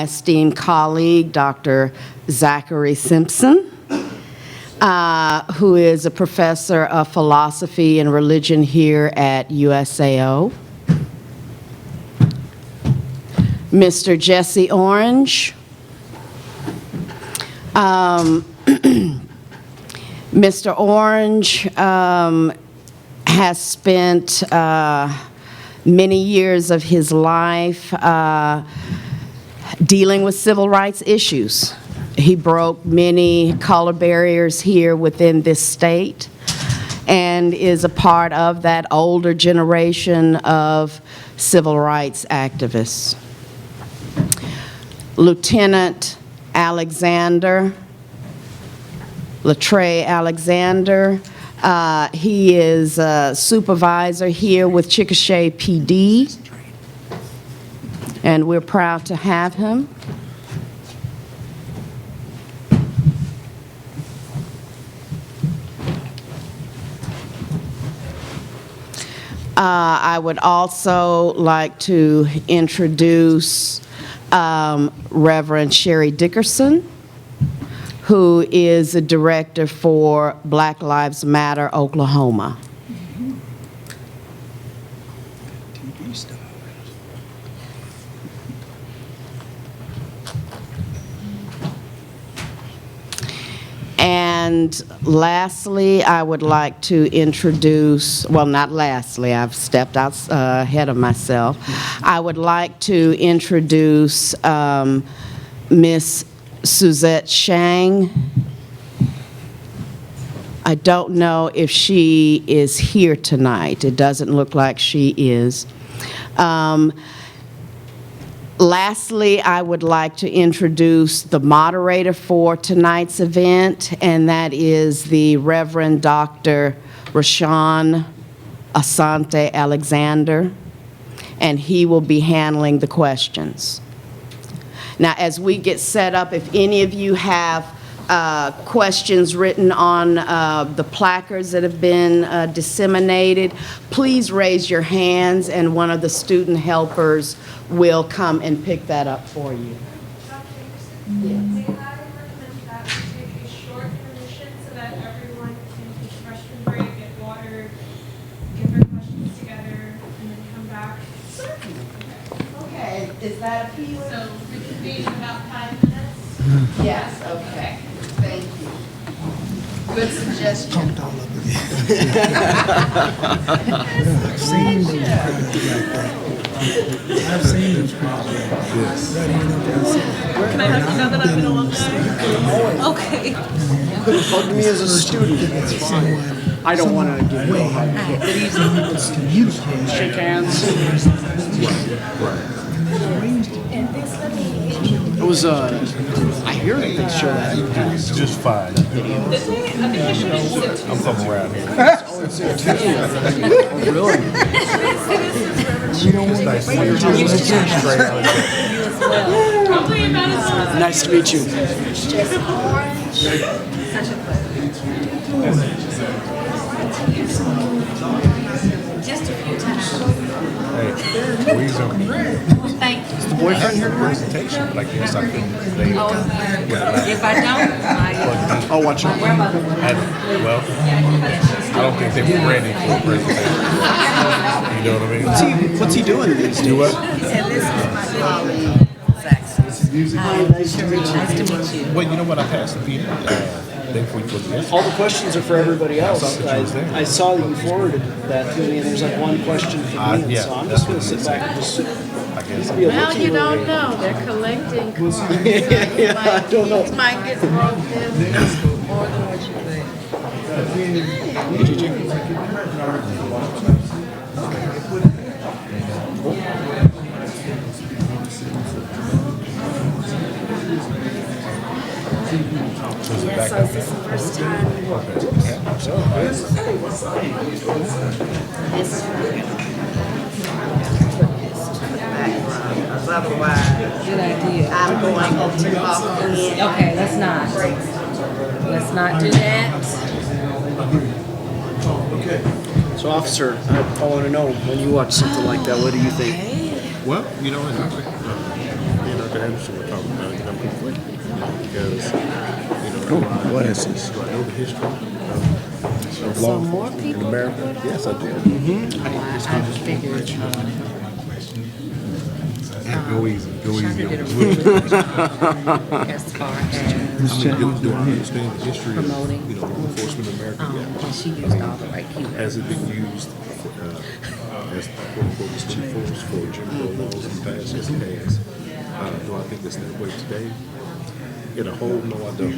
esteemed colleague, Dr. Zachary Simpson, who is a professor of philosophy and religion here at USAO. Mr. Jesse Orange. Mr. Orange has spent many years of his life dealing with civil rights issues. He broke many color barriers here within this state and is a part of that older generation of civil rights activists. Lieutenant Alexander, Latrey Alexander, he is a supervisor here with Chickasha PD, and we're proud to have him. I would also like to introduce Reverend Sherry Dickerson, who is the director for Black Lives Matter Oklahoma. And lastly, I would like to introduce, well, not lastly, I've stepped out ahead of myself. I would like to introduce Miss Suzette Shang. I don't know if she is here tonight. It doesn't look like she is. Lastly, I would like to introduce the moderator for tonight's event, and that is the Reverend Dr. Raushan Alexander-Ashanti, and he will be handling the questions. Now, as we get set up, if any of you have questions written on the placards that have been disseminated, please raise your hands and one of the student helpers will come and pick that up for you. Dr. Anderson, may I recommend that we take a short intermission so that everyone can take a restroom break, get water, get their questions together, and then come back? Okay, is that appealing? So we should be in about 5 minutes? Yes, okay. Thank you. Good suggestion. I've seen this problem. Yes. Can I have you know that I've been alumni? Okay. Could have bugged me as a student. It's fine. I don't want to give you a hug. Shake hands. It was I hear that they show that. It's just fine. I think I should be I'm from around here. Really? It's nice to meet you. Straight out of here. probably about as Nice to meet you. just a few times. Hey, we zoom. Thank you. The boyfriend here tonight? Presentation, like yes, I can. They, If I don't, Oh, watch out. well, I don't think they were ready for a presentation. You know what I mean? What's he doing these days? Do what? and this is my colleague, Saxon. Nice to meet you. Well, you know what? I passed the PD. Day before you put this. All the questions are for everybody else. I thought you was there. I saw that you forwarded that to me, and there's like one question for me, and yeah, so I'm that's just going to what it sit is. back and just I guess. be a Well, looking you don't away. know. They're collecting cards. So Yeah, I don't know. You might get wrote this more than what you think. So is it back So up is this the first time? Otherwise, Good idea. I'm going to tip off again. Okay, let's not do that. So, officer, I want to know, when you watch something like that, what do you think? Well, you know, Dr. Anderson was talking about, I'm conflicted, because, do I know the history of law enforcement in America? Yes, I do. I figured, Go easy Shonda did a on really me. good job as far as Do I understand the history of, promoting, law enforcement in America? Yeah. and she used all the right keywords. Has it been used as quote unquote the street force for Jim Crow laws in the past? Yes, it has. Do I think it's that way today? In a whole, no, I don't.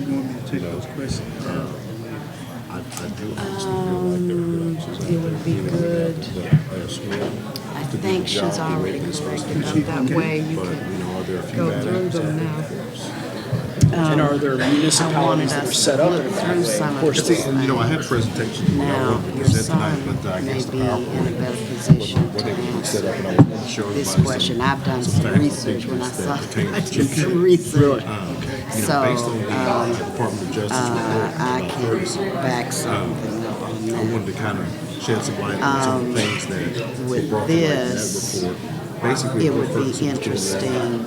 I do honestly feel like there are good officers out It would be there, good. that are sworn I to do think the she's job they already make this supposed to corrected do. them. That way you But, can are there a few go bad through apples them out there? now. Of course. And are there I wanted municipalities that are us set to up look in that through way? some Of of course, this. And, I had a presentation that I Now, wanted to your present tonight, son but I may guess the be in a PowerPoint better position wasn't to able to be set answer up, and I wanted to show this everybody question. some, I've done some some facts and research when I figures saw that pertain I to did some Chickasha. research. So, Based on the Department of Justice report I about can Ferguson, back something up on I that. wanted to kind of shed some light on some of the things that were With brought to light in that this, report. Basically, It what would be Ferguson was doing interesting,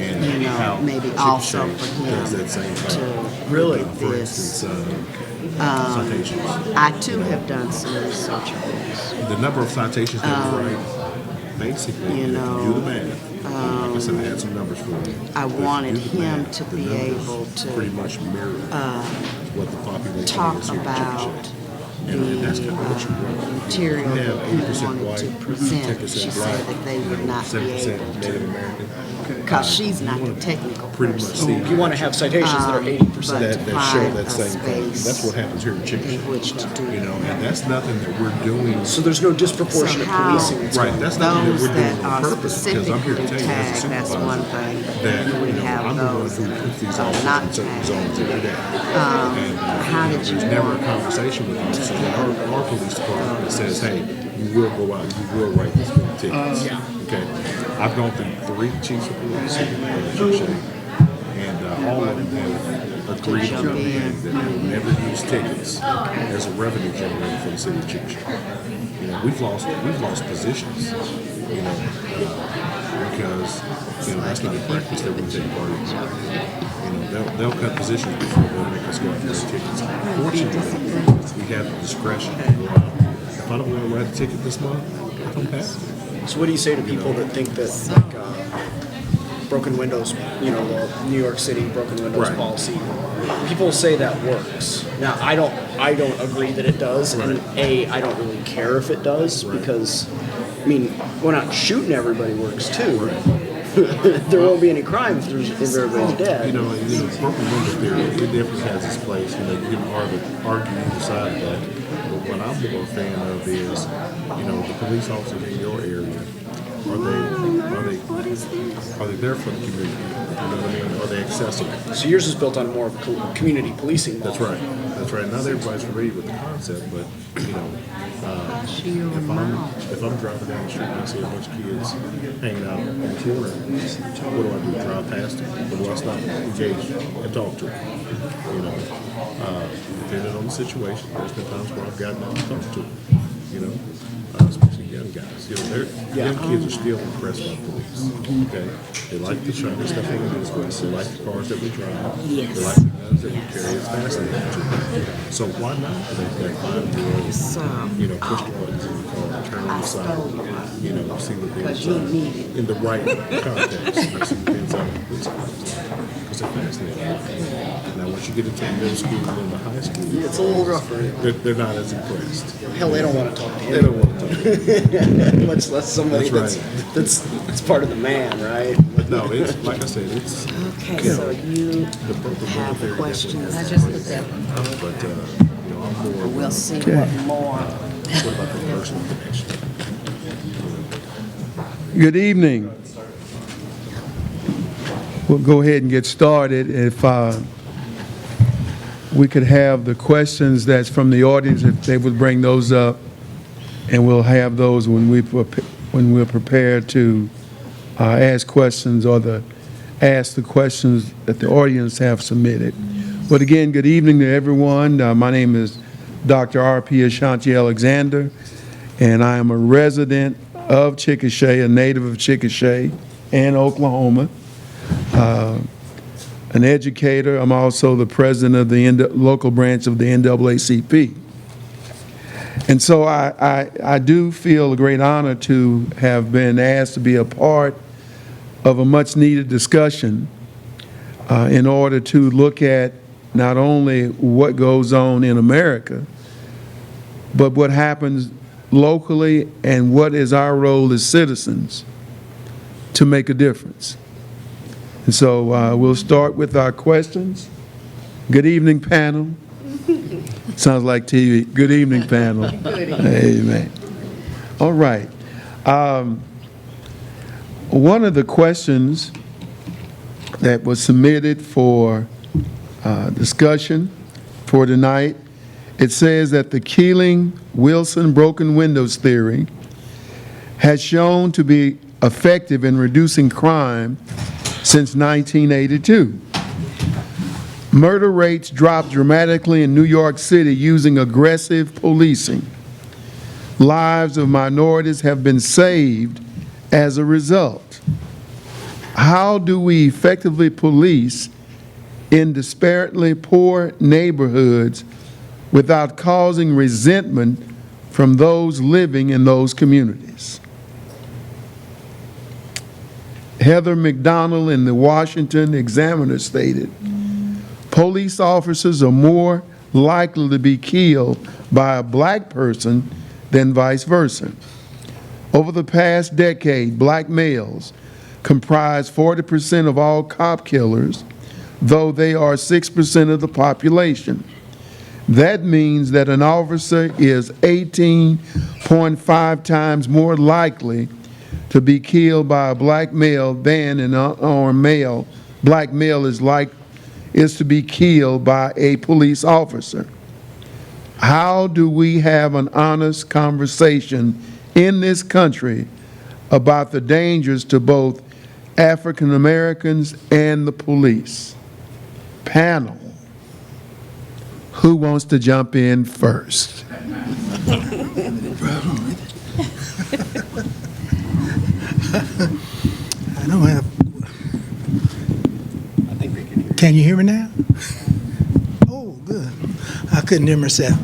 and how maybe Chickasha also for him does that same thing. to Really? For this. instance, citations. I too have done some research on this. The number of citations that we write, basically, if you do the math, like I said, I had some numbers for you. I But if you wanted do the him math, to the be numbers able to, pretty much mirror what the population talk is here in about Chickasha. And that's kind of what you want. material You have that he 80% wanted white, to present. 10% She black, said that they would not be 7% able to, Native American. because she's not the technical Pretty much person. see You want to have citations that are 80%. that show find that a same thing. space That's what happens here in in Chickasha. which to do. And that's nothing that we're doing. So there's no disproportionate So how- policing that's Right, going that's on. nothing that Those we're doing that on are purpose, because I'm here to specifically tell you as a tagged, that's supervisor one thing. that, You would have I'm the one those who puts these that are officers not in certain tagged. zones every day. How did you There's never a want conversation with officers in our police department that says, hey, you will go out, you will write this many tickets. Okay. I've gone through 3 chiefs of police here in Chickasha, and all of them have agreed on the thing that they will never use tickets as a revenue generator for the city of Chickasha. We've lost positions, because that's not a practice that we take part in. They'll cut positions before they'll make us go out and write tickets. Fortunately, we have the discretion to go out. If I don't want to write a ticket this month, I don't have to. So what do you say to people that think that broken windows, the New York City broken windows Right. policy, people say that works. Now I don't agree that it does, and I don't really care if it does because, going out and shooting everybody works too. There won't be any crime if everybody's dead. Broken window theory, it definitely has its place. You can argue either side of that. But what I'm more a fan of is, the police officers in your area, are they there for the community? You know what I mean? Are they accessible? So yours is built on more of community policing. That's right. That's right. Not everybody's familiar with the concept, but if I'm driving down the street and I see a bunch of kids hanging out in the corner, what do? Drive past them? Or do I stop, engage, and talk to them? Depending on the situation, there's been times where I've gotten out and talked to them. Especially young guys. Young kids are still impressed by police. Okay, they like the shiny stuff on the newspaper. They like the cars that we drive. Yes. They like the guns that we carry. It's fascinating to them. So why not let that 5-year-old, push the buttons in the car, turn on the side, see what they're inside in the right context. That's the inside of the police cars. Because they're fascinating. Now, once you get into the middle school and the high school, It's a little rougher. they're not as impressed. Hell, they don't want to talk to They you. don't want to talk. Much less somebody That's that's part of the man, right? But no, it's like I said, it's Okay, so you the broken have window theory questions. definitely I has just its looked place. at them. But I'm more. We'll see what more. What about the personal connection? Good evening. We'll go ahead and get started. If we could have the questions that's from the audience, if they would bring those up, and we'll have those when we're prepared to ask questions or ask the questions that the audience have submitted. But again, good evening to everyone. My name is Dr. R.P. Ashanti Alexander, and I am a resident of Chickasha, a native of Chickasha and Oklahoma. an educator. I'm also the president of the local branch of the NAACP. And so I do feel a great honor to have been asked to be a part of a much-needed discussion in order to look at not only what goes on in America, but what happens locally and what is our role as citizens to make a difference. And so we'll start with our questions. Good evening, panel. Sounds like TV. Good evening, panel. Good evening. Amen. All right. One of the questions that was submitted for discussion for tonight, it says that the Keeling-Wilson broken windows theory has shown to be effective in reducing crime since 1982. Murder rates dropped dramatically in New York City using aggressive policing. Lives of minorities have been saved as a result. How do we effectively police in disparately poor neighborhoods without causing resentment from those living in those communities? Heather McDonald in the Washington Examiner stated, police officers are more likely to be killed by a black person than vice versa. Over the past decade, black males comprise 40% of all cop killers, though they are 6% of the population. That means that an officer is 18.5 times more likely to be killed by a black male than an unarmed male. Black male is to be killed by a police officer. How do we have an honest conversation in this country about the dangers to both African Americans and the police? Panel, who wants to jump in first? I don't have. Can you hear me now? Oh, good. I couldn't hear myself.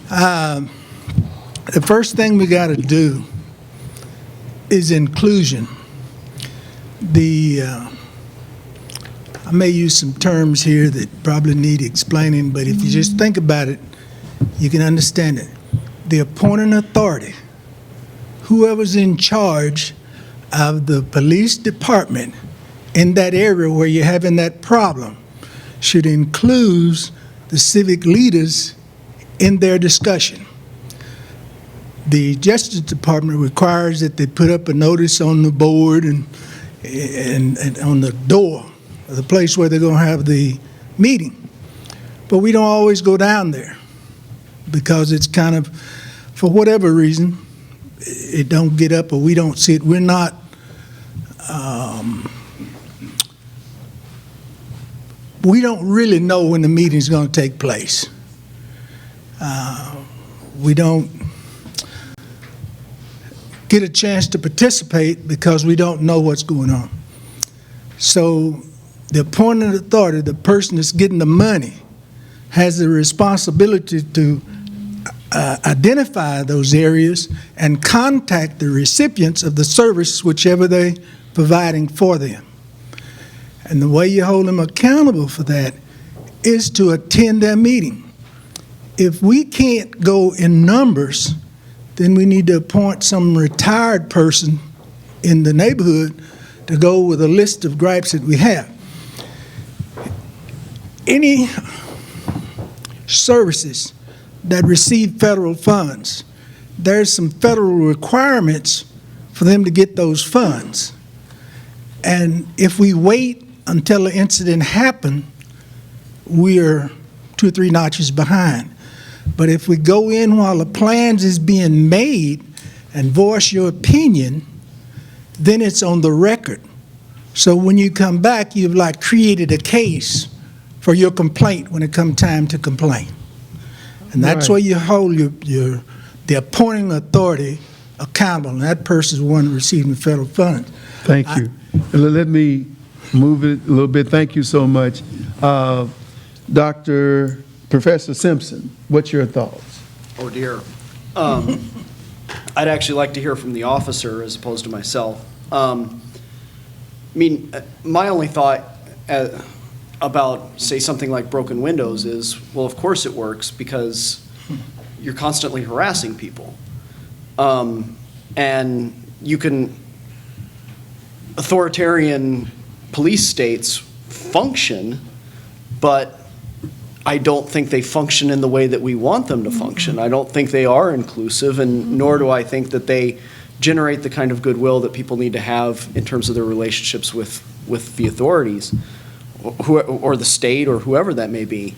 The first thing we got to do is inclusion. I may use some terms here that probably need explaining, but if you just think about it, you can understand it. The appointing authority, whoever's in charge of the police department in that area where you're having that problem, should include the civic leaders in their discussion. The Justice Department requires that they put up a notice on the board and on the door of the place where they're going to have the meeting. But we don't always go down there because it's kind of, for whatever reason, it don't get up or we don't see it. We're not, we don't really know when the meeting's going to take place. We don't get a chance to participate because we don't know what's going on. So the appointed authority, the person that's getting the money, has the responsibility to identify those areas and contact the recipients of the service, whichever they're providing for them. And the way you hold them accountable for that is to attend their meeting. If we can't go in numbers, then we need to appoint some retired person in the neighborhood to go with a list of gripes that we have. Any services that receive federal funds, there's some federal requirements for them to get those funds. And if we wait until an incident happens, we're 2 or 3 notches behind. But if we go in while the plans is being made and voice your opinion, then it's on the record. So when you come back, you've like created a case for your complaint when it comes time to complain. And that's where you hold the appointing authority accountable, and that person's the one receiving federal funds. Thank you. Let me move it a little bit. Thank you so much. Professor Simpson, what's your thoughts? Oh dear. I'd actually like to hear from the officer as opposed to myself. I mean, my only thought about, say, something like broken windows is, well, of course it works because you're constantly harassing people. And you can, authoritarian police states function, but I don't think they function in the way that we want them to function. I don't think they are inclusive, and nor do I think that they generate the kind of goodwill that people need to have in terms of their relationships with the authorities or the state or whoever that may be.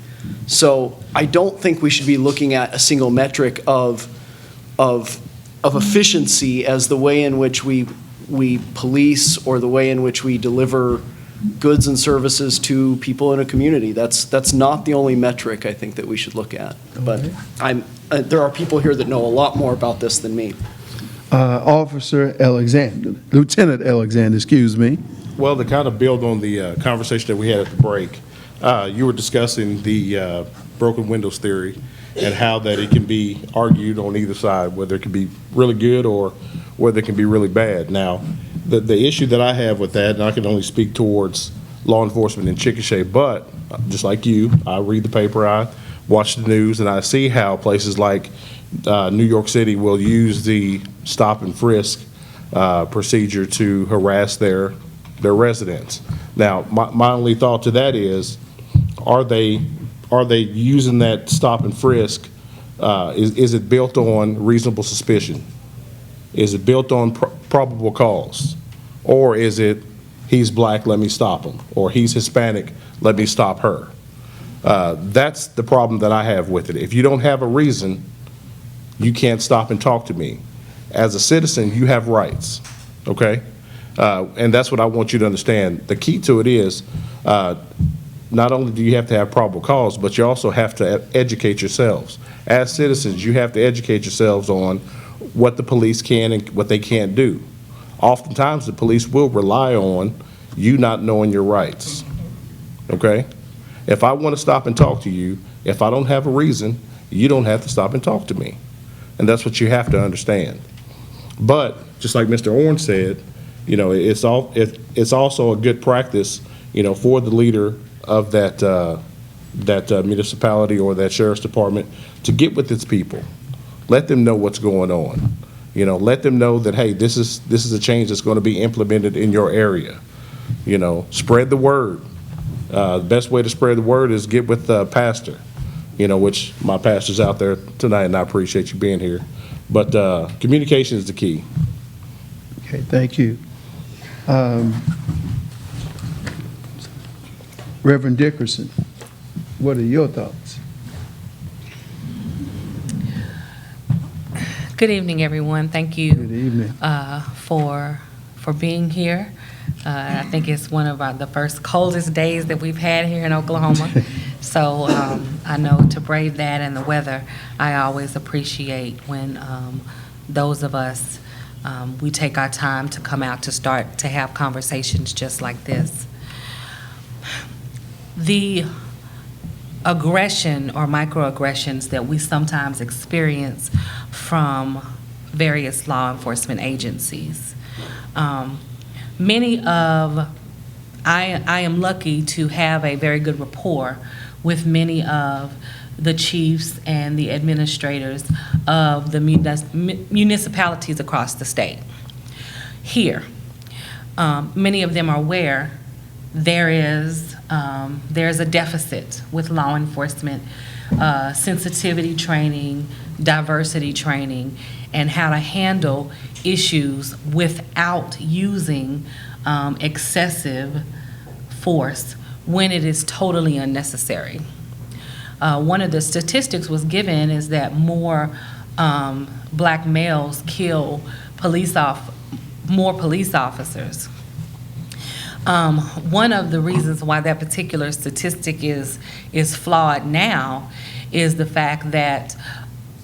So I don't think we should be looking at a single metric of efficiency as the way in which we police or the way in which we deliver goods and services to people in a community. That's not the only metric I think that we should look at. But there are people here that know a lot more about this than me. Officer Alexander, Lieutenant Alexander, excuse me. Well, to kind of build on the conversation that we had at the break, you were discussing the broken windows theory and how that it can be argued on either side, whether it can be really good or whether it can be really bad. Now, the issue that I have with that, and I can only speak towards law enforcement in Chickasha, but just like you, I read the paper, I watch the news, and I see how places like New York City will use the stop and frisk procedure to harass their residents. Now, my only thought to that is, are they using that stop and frisk? Is it built on reasonable suspicion? Is it built on probable cause? Or is it, he's black, let me stop him? Or he's Hispanic, let me stop her? That's the problem that I have with it. If you don't have a reason, you can't stop and talk to me. As a citizen, you have rights, okay? And that's what I want you to understand. The key to it is, not only do you have to have probable cause, but you also have to educate yourselves. As citizens, you have to educate yourselves on what the police can and what they can't do. Oftentimes, the police will rely on you not knowing your rights, okay? If I want to stop and talk to you, if I don't have a reason, you don't have to stop and talk to me. And that's what you have to understand. But, just like Mr. Orange said, you know, it's also a good practice, you know, for the leader of that municipality or that sheriff's department to get with its people. Let them know what's going on. You know, let them know that, hey, this is a change that's going to be implemented in your area. You know, spread the word. The best way to spread the word is get with the pastor, you know, which my pastor's out there tonight, and I appreciate you being here. But communication is the key. Okay, thank you. Reverend Dickerson, what are your thoughts? Good evening, everyone. Thank you. Good evening. For being here. I think it's one of the first coldest days that we've had here in Oklahoma. So I know to brave that and the weather, I always appreciate when those of us, we take our time to come out to start to have conversations just like this. The aggression or microaggressions that we sometimes experience from various law enforcement agencies. I am lucky to have a very good rapport with many of the chiefs and the administrators of the municipalities across the state. Here, many of them are aware there's a deficit with law enforcement sensitivity training, diversity training, and how to handle issues without using excessive force when it is totally unnecessary. One of the statistics was given is that more black males kill more police officers. One of the reasons why that particular statistic is flawed now is the fact that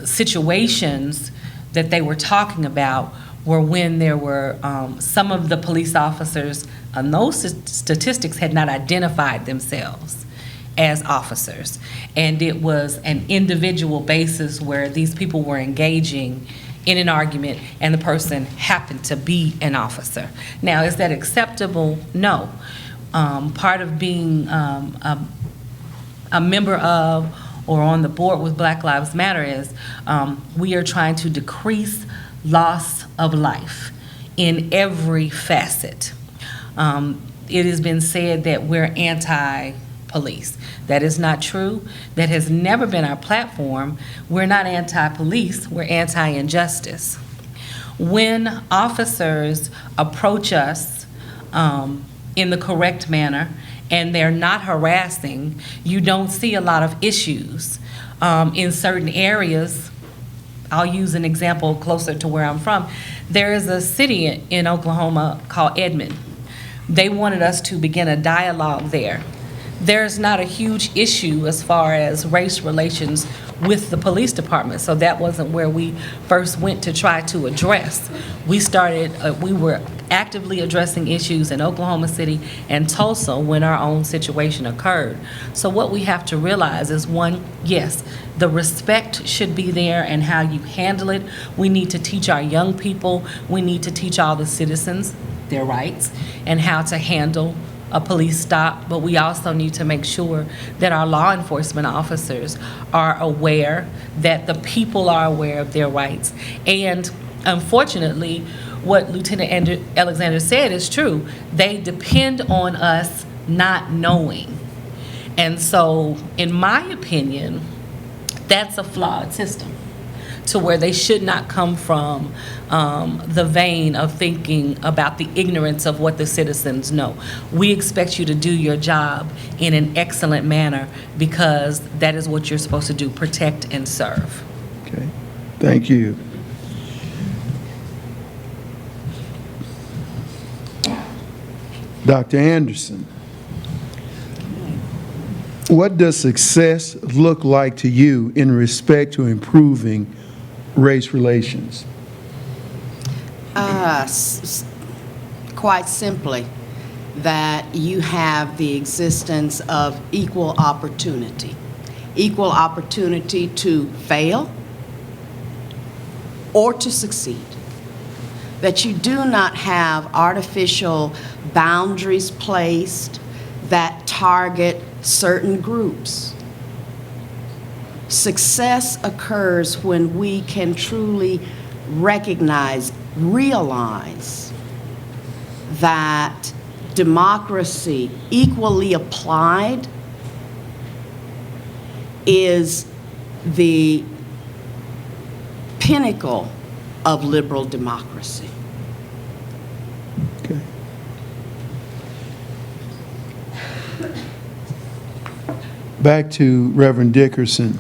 situations that they were talking about were when there were some of the police officers And those statistics had not identified themselves as officers. And it was an individual basis where these people were engaging in an argument and the person happened to be an officer. Now, is that acceptable? No. Part of being a member of or on the board with Black Lives Matter is we are trying to decrease loss of life in every facet. It has been said that we're anti-police. That is not true. That has never been our platform. We're not anti-police, we're anti-injustice. When officers approach us in the correct manner and they're not harassing, you don't see a lot of issues. In certain areas, I'll use an example closer to where I'm from. There is a city in Oklahoma called Edmond. They wanted us to begin a dialogue there. There's not a huge issue as far as race relations with the police department, so that wasn't where we first went to try to address. We were actively addressing issues in Oklahoma City and Tulsa when our own situation occurred. So what we have to realize is, one, yes, the respect should be there and how you handle it. We need to teach our young people, we need to teach all the citizens their rights and how to handle a police stop, but we also need to make sure that our law enforcement officers are aware, that the people are aware of their rights. And unfortunately, what Lieutenant Alexander said is true. They depend on us not knowing. And so, in my opinion, that's a flawed system, to where they should not come from the vein of thinking about the ignorance of what the citizens know. We expect you to do your job in an excellent manner because that is what you're supposed to do, protect and serve. Okay, thank you. Dr. Anderson, what does success look like to you in respect to improving race relations? Quite simply, that you have the existence of equal opportunity to fail or to succeed. That you do not have artificial boundaries placed that target certain groups. Success occurs when we can truly recognize, realize that democracy equally applied is the pinnacle of liberal democracy. Okay. Back to Reverend Dickerson.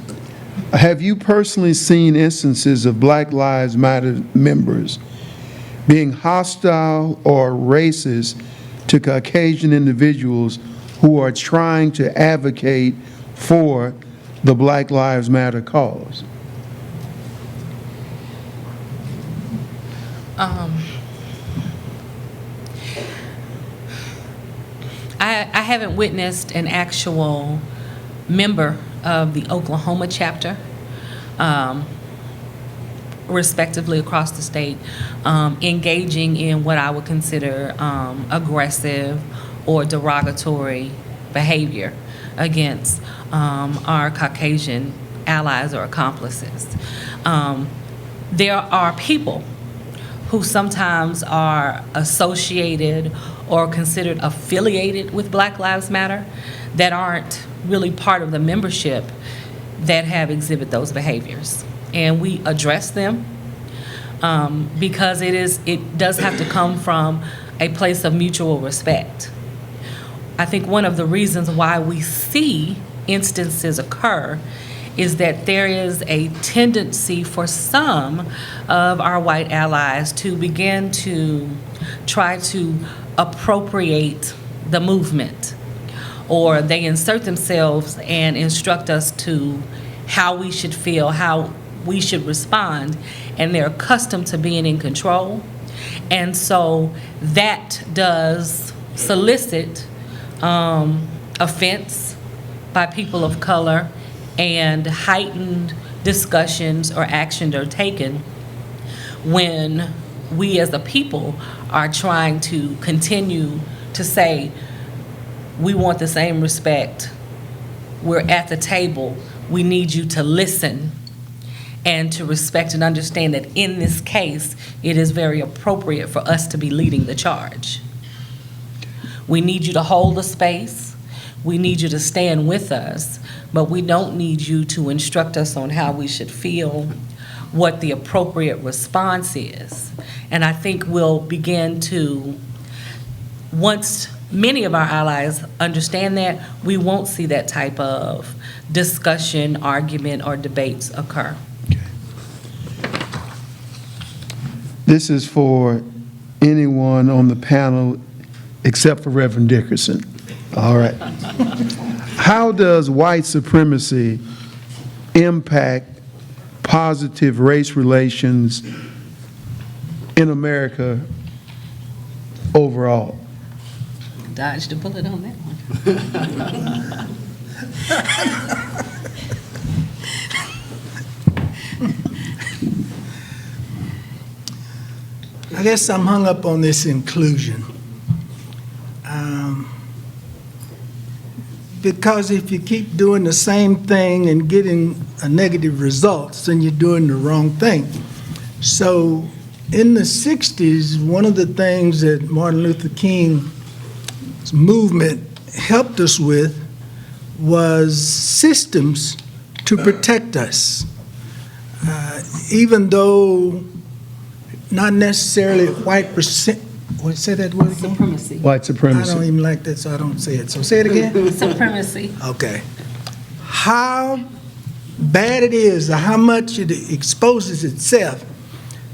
Have you personally seen instances of Black Lives Matter members being hostile or racist to Caucasian individuals who are trying to advocate for the Black Lives Matter cause? I haven't witnessed an actual member of the Oklahoma chapter, respectively across the state, engaging in what I would consider aggressive or derogatory behavior against our Caucasian allies or accomplices. There are people who sometimes are associated or considered affiliated with Black Lives Matter that aren't really part of the membership that have exhibited those behaviors. And we address them because it does have to come from a place of mutual respect. I think one of the reasons why we see instances occur is that there is a tendency for some of our white allies to begin to try to appropriate the movement, or they insert themselves and instruct us to how we should feel, how we should respond, and they're accustomed to being in control. And so that does solicit offense by people of color and heightened discussions or actions are taken when we as a people are trying to continue to say, we want the same respect. We're at the table. We need you to listen and to respect and understand that in this case, it is very appropriate for us to be leading the charge. We need you to hold the space. We need you to stand with us, but we don't need you to instruct us on how we should feel, what the appropriate response is. And I think we'll begin to, once many of our allies understand that, we won't see that type of discussion, argument, or debates occur. This is for anyone on the panel except for Reverend Dickerson. All right. How does white supremacy impact positive race relations in America overall? Dodged a bullet on that one. I guess I'm hung up on this inclusion. Because if you keep doing the same thing and getting a negative results, then you're doing the wrong thing. So in the 60s, one of the things that Martin Luther King's movement helped us with was systems to protect us. Even though not necessarily white percent, what, say that word again? Supremacy. White I supremacy. don't even like that, so I don't say it. So say it again. Supremacy. Okay. How bad it is, or how much it exposes itself,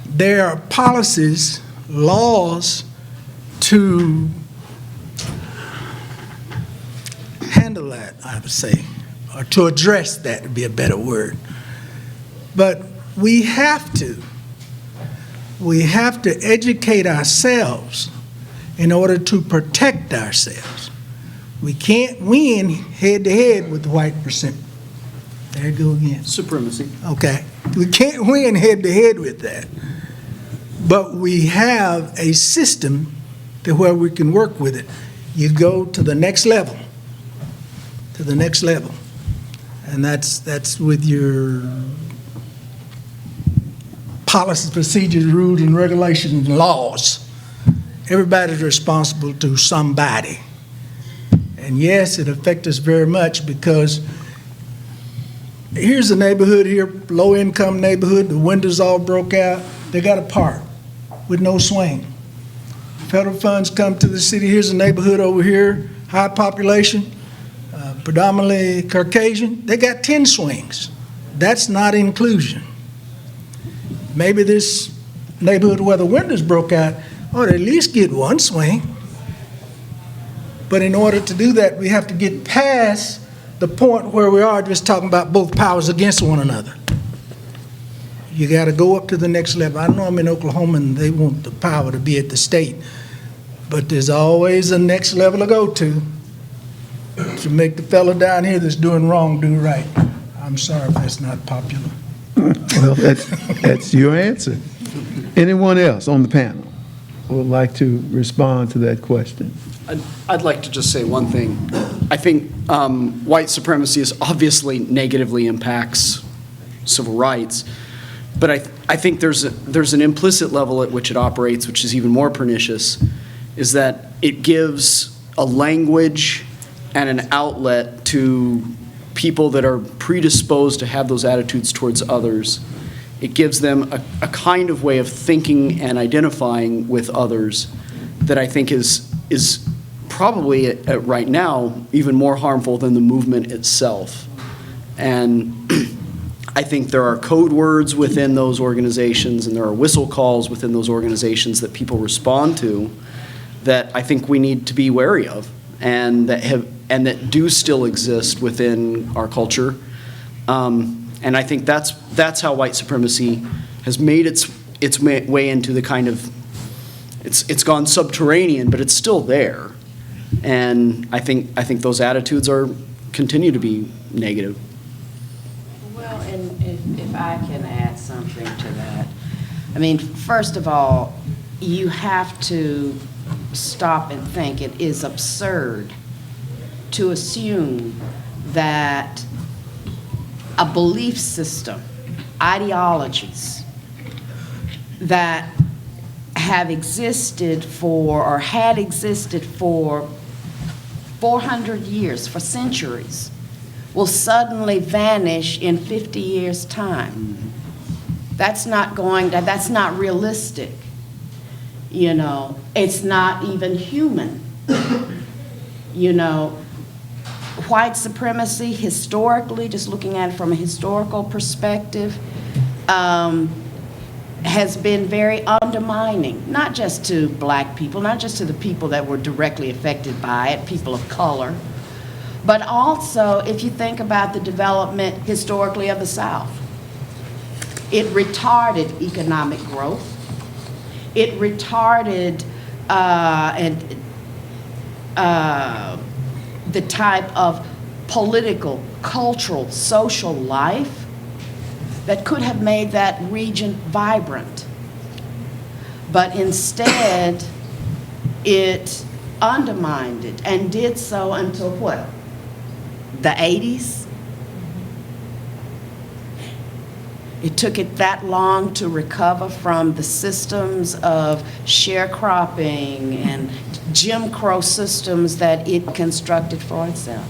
there are policies, laws to handle that, I would say, or to address that would be a better word. But we have to educate ourselves in order to protect ourselves. We can't win head-to-head with the white percent. There you go again. Supremacy. Okay. We can't win head-to-head with that. But we have a system to where we can work with it. You go to the next level, And that's with your policies, procedures, rules, and regulations, and laws. Everybody's responsible to somebody. And yes, it affects us very much because here's a neighborhood here, low-income neighborhood, the windows all broke out. They got a park with no swing. Federal funds come to the city. Here's a neighborhood over here, high population, predominantly Caucasian. They got 10 swings. That's not inclusion. Maybe this neighborhood where the windows broke out ought to at least get one swing. But in order to do that, we have to get past the point where we are just talking about both powers against one another. You got to go up to the next level. I know I'm in Oklahoma and they want the power to be at the state, but there's always a next level to go to make the fellow down here that's doing wrong do right. I'm sorry if that's not popular. Well, that's your answer. Anyone else on the panel would like to respond to that question? I'd like to just say one thing. I think white supremacy is obviously negatively impacts civil rights, but I think there's an implicit level at which it operates, which is even more pernicious, is that it gives a language and an outlet to people that are predisposed to have those attitudes towards others. It gives them a kind of way of thinking and identifying with others that I think is probably right now even more harmful than the movement itself. And I think there are code words within those organizations and there are whistle calls within those organizations that people respond to that I think we need to be wary of and that do still exist within our culture. And I think that's how white supremacy has made its way into the kind of, it's gone subterranean, but it's still there. And I think those attitudes continue to be negative. Well, and if I can add something to that. I mean, first of all, you have to stop and think it is absurd to assume that a belief system, ideologies that have existed for or had existed for 400 years, for centuries, will suddenly vanish in 50 years' time. That's not realistic. You know, it's not even human. You know, white supremacy, historically, just looking at it from a historical perspective, has been very undermining, not just to black people, not just to the people that were directly affected by it, people of color, but also if you think about the development historically of the South. It retarded economic growth. It retarded the type of political, cultural, social life that could have made that region vibrant. But instead, it undermined it and did so until what? The 80s? It took it that long to recover from the systems of sharecropping and Jim Crow systems that it constructed for itself.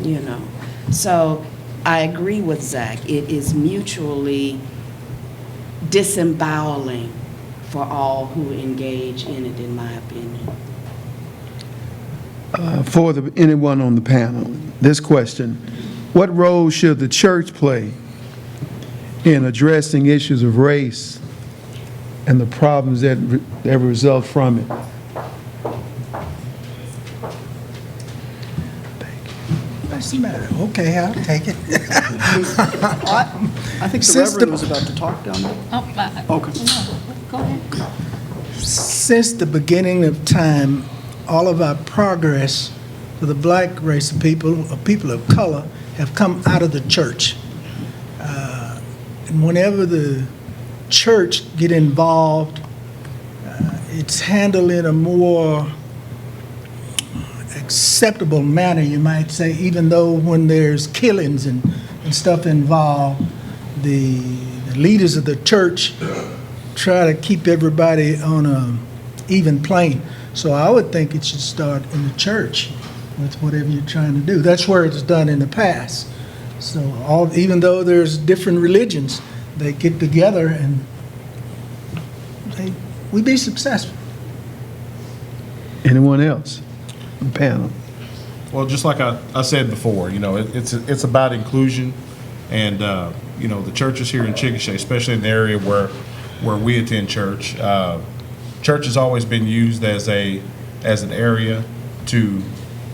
You know, so I agree with Zach. It is mutually disemboweling for all who engage in it, in my opinion. For anyone on the panel, this question: what role should the church play in addressing issues of race and the problems that result from it? What's the matter? Okay, I'll take it. I think the Since Reverend the- was about to talk down there. Okay. Go ahead. Since the beginning of time, all of our progress for the black race of people of color, have come out of the church. And whenever the church get involved, it's handled in a more acceptable manner, you might say, even though when there's killings and stuff involved, the leaders of the church try to keep everybody on a even plane. So I would think it should start in the church with whatever you're trying to do. That's where it's done in the past. So even though there's different religions, they get together and we be successful. Anyone else on the panel? Well, just like I said before, you know, it's about inclusion, and you know, the churches here in Chickasha, especially in the area where we attend church, church has always been used as an area to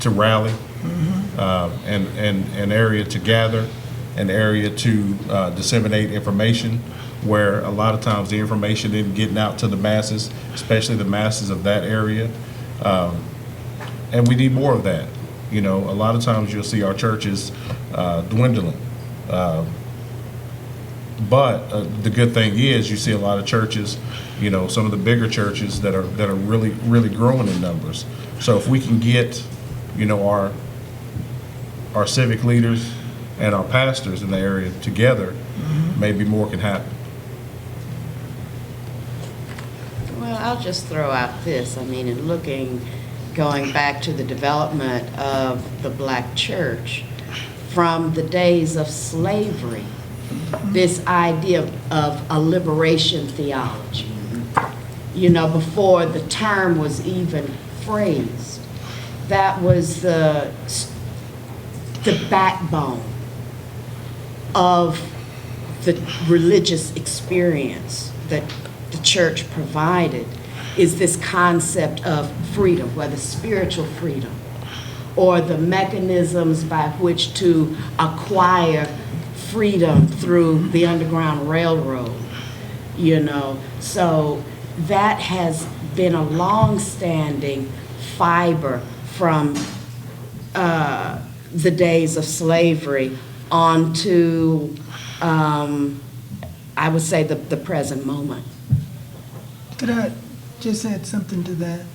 rally, and an area to gather, an area to disseminate information, where a lot of times the information isn't getting out to the masses, especially the masses of that area, and we need more of that. You know, a lot of times you'll see our churches dwindling. But the good thing is you see a lot of churches, you know, some of the bigger churches that are really, really growing in numbers. So if we can get, you know, our civic leaders and our pastors in the area together, maybe more can happen. Well, I'll just throw out this. I mean, going back to the development of the black church, from the days of slavery, this idea of a liberation theology, you know, before the term was even phrased, that was the backbone of the religious experience that the church provided, is this concept of freedom, whether spiritual freedom or the mechanisms by which to acquire freedom through the Underground Railroad, you know. So that has been a long-standing fiber from the days of slavery onto, I would say, the present moment. Could I just add something to that?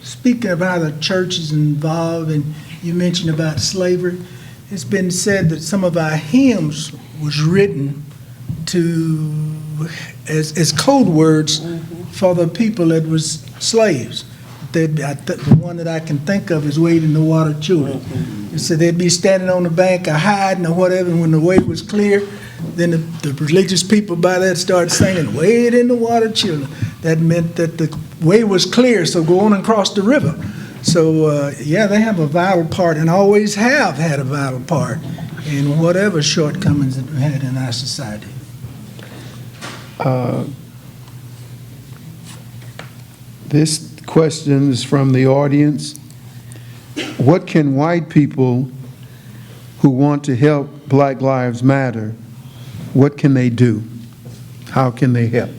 Speaking of how the church is involved, and you mentioned about slavery, it's been said that some of our hymns was written as code words for the people that was slaves. The one that I can think of is Wade in the Water Children. It said they'd be standing on the bank or hiding or whatever, and when the way was clear, then the religious people by that started singing, Wade in the Water Children. That meant that the way was clear, so go on and cross the river. So, yeah, they have a vital part and always have had a vital part in whatever shortcomings that we had in our society. This question is from the audience. What can white people who want to help Black Lives Matter, what can they do? How can they help?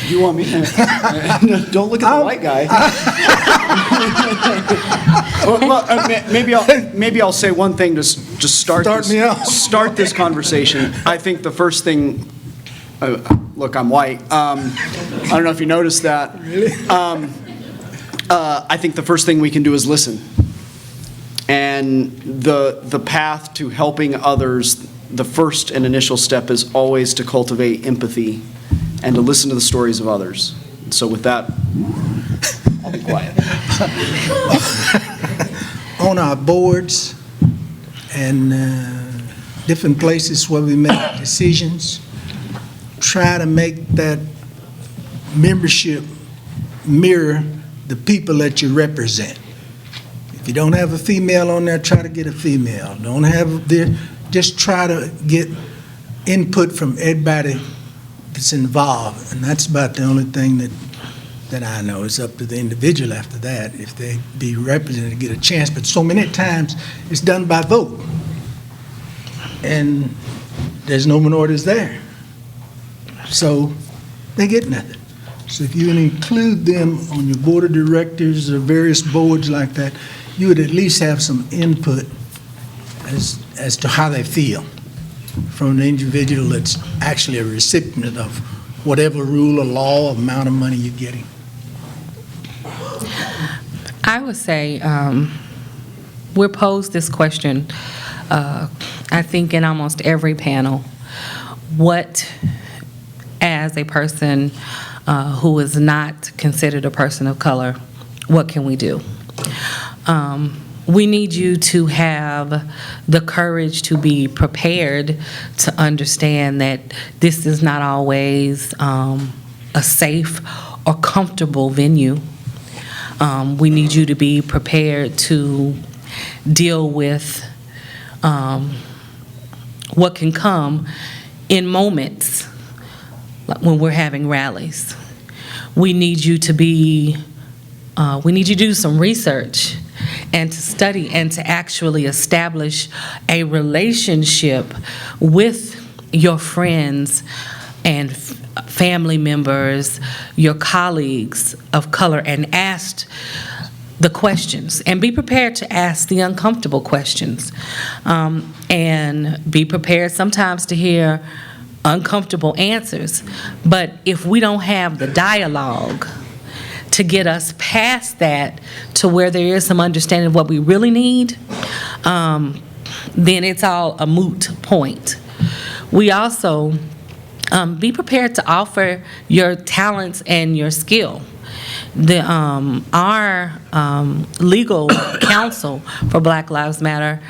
You want me? Don't look at the white guy. Maybe I'll say one thing to just start this conversation. I think the first thing. Look, I'm white. I don't know if you noticed that. Really? I think the first thing we can do is listen. And the path to helping others, the first and initial step is always to cultivate empathy and to listen to the stories of others. So with that, I'll be quiet. On our boards and different places where we make decisions, try to make that membership mirror the people that you represent. If you don't have a female on there, try to get a female. Just try to get input from everybody that's involved, and that's about the only thing that I know. It's up to the individual after that, if they be represented, get a chance. But so many times, it's done by vote, and there's no minorities there. So they get nothing. So if you can include them on your board of directors or various boards like that, you would at least have some input as to how they feel from the individual that's actually a recipient of whatever rule or law or amount of money you're getting. I would say we're posed this question, I think, in almost every panel. What, as a person who is not considered a person of color, what can we do? We need you to have the courage to be prepared to understand that this is not always a safe or comfortable venue. We need you to be prepared to deal with what can come in moments when we're having rallies. We need you to do some research and to study and to actually establish a relationship with your friends and family members, your colleagues of color, and ask the questions. And be prepared to ask the uncomfortable questions. And be prepared sometimes to hear uncomfortable answers. But if we don't have the dialogue to get us past that to where there is some understanding of what we really need, then it's all a moot point. We also be prepared to offer your talents and your skill. Our legal counsel for Black Lives Matter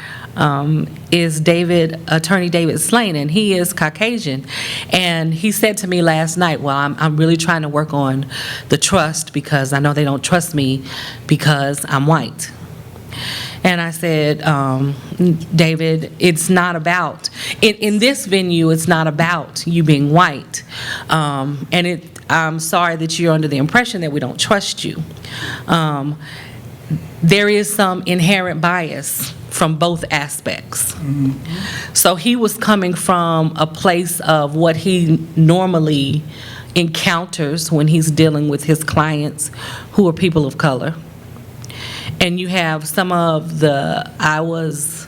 is Attorney David Slane, and he is Caucasian. And he said to me last night, well, I'm really trying to work on the trust because I know they don't trust me because I'm white. And I said, David, it's not about, in this venue, it's not about you being white. I'm sorry that you're under the impression that we don't trust you. There is some inherent bias from both aspects. So he was coming from a place of what he normally encounters when he's dealing with his clients who are people of color. And you have some of I was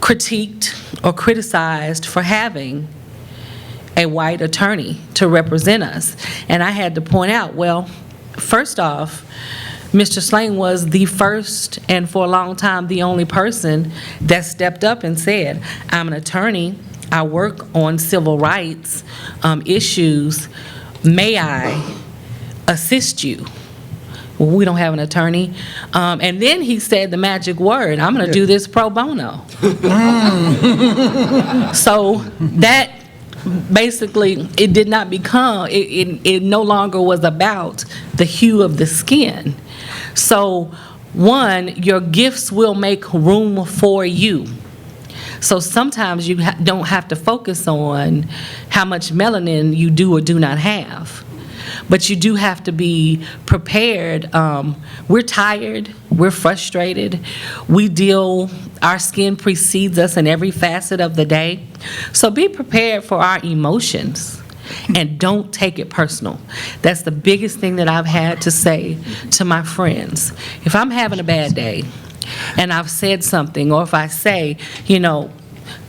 critiqued or criticized for having a white attorney to represent us. And I had to point out, well, first off, Mr. Slang was the first and for a long time the only person that stepped up and said, I'm an attorney, I work on civil rights issues, may I assist you? Well, we don't have an attorney. And then he said the magic word, I'm going to do this pro bono. So that basically, it did not become, it no longer was about the hue of the skin. So one, your gifts will make room for you. So sometimes you don't have to focus on how much melanin you do or do not have. But you do have to be prepared. We're tired, we're frustrated, our skin precedes us in every facet of the day. So be prepared for our emotions and don't take it personal. That's the biggest thing that I've had to say to my friends. If I'm having a bad day and I've said something, or if I say,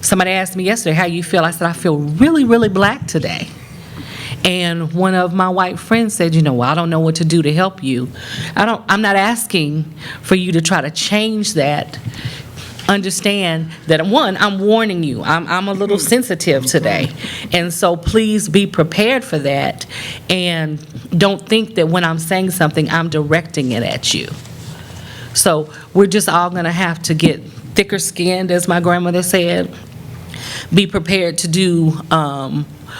somebody asked me yesterday, how you feel? I said, I feel really, really black today. And one of my white friends said, well, I don't know what to do to help you. I'm not asking for you to try to change that. Understand that, one, I'm warning you. I'm a little sensitive today. And so please be prepared for that. And don't think that when I'm saying something, I'm directing it at you. So we're just all going to have to get thicker skinned, as my grandmother said. Be prepared to do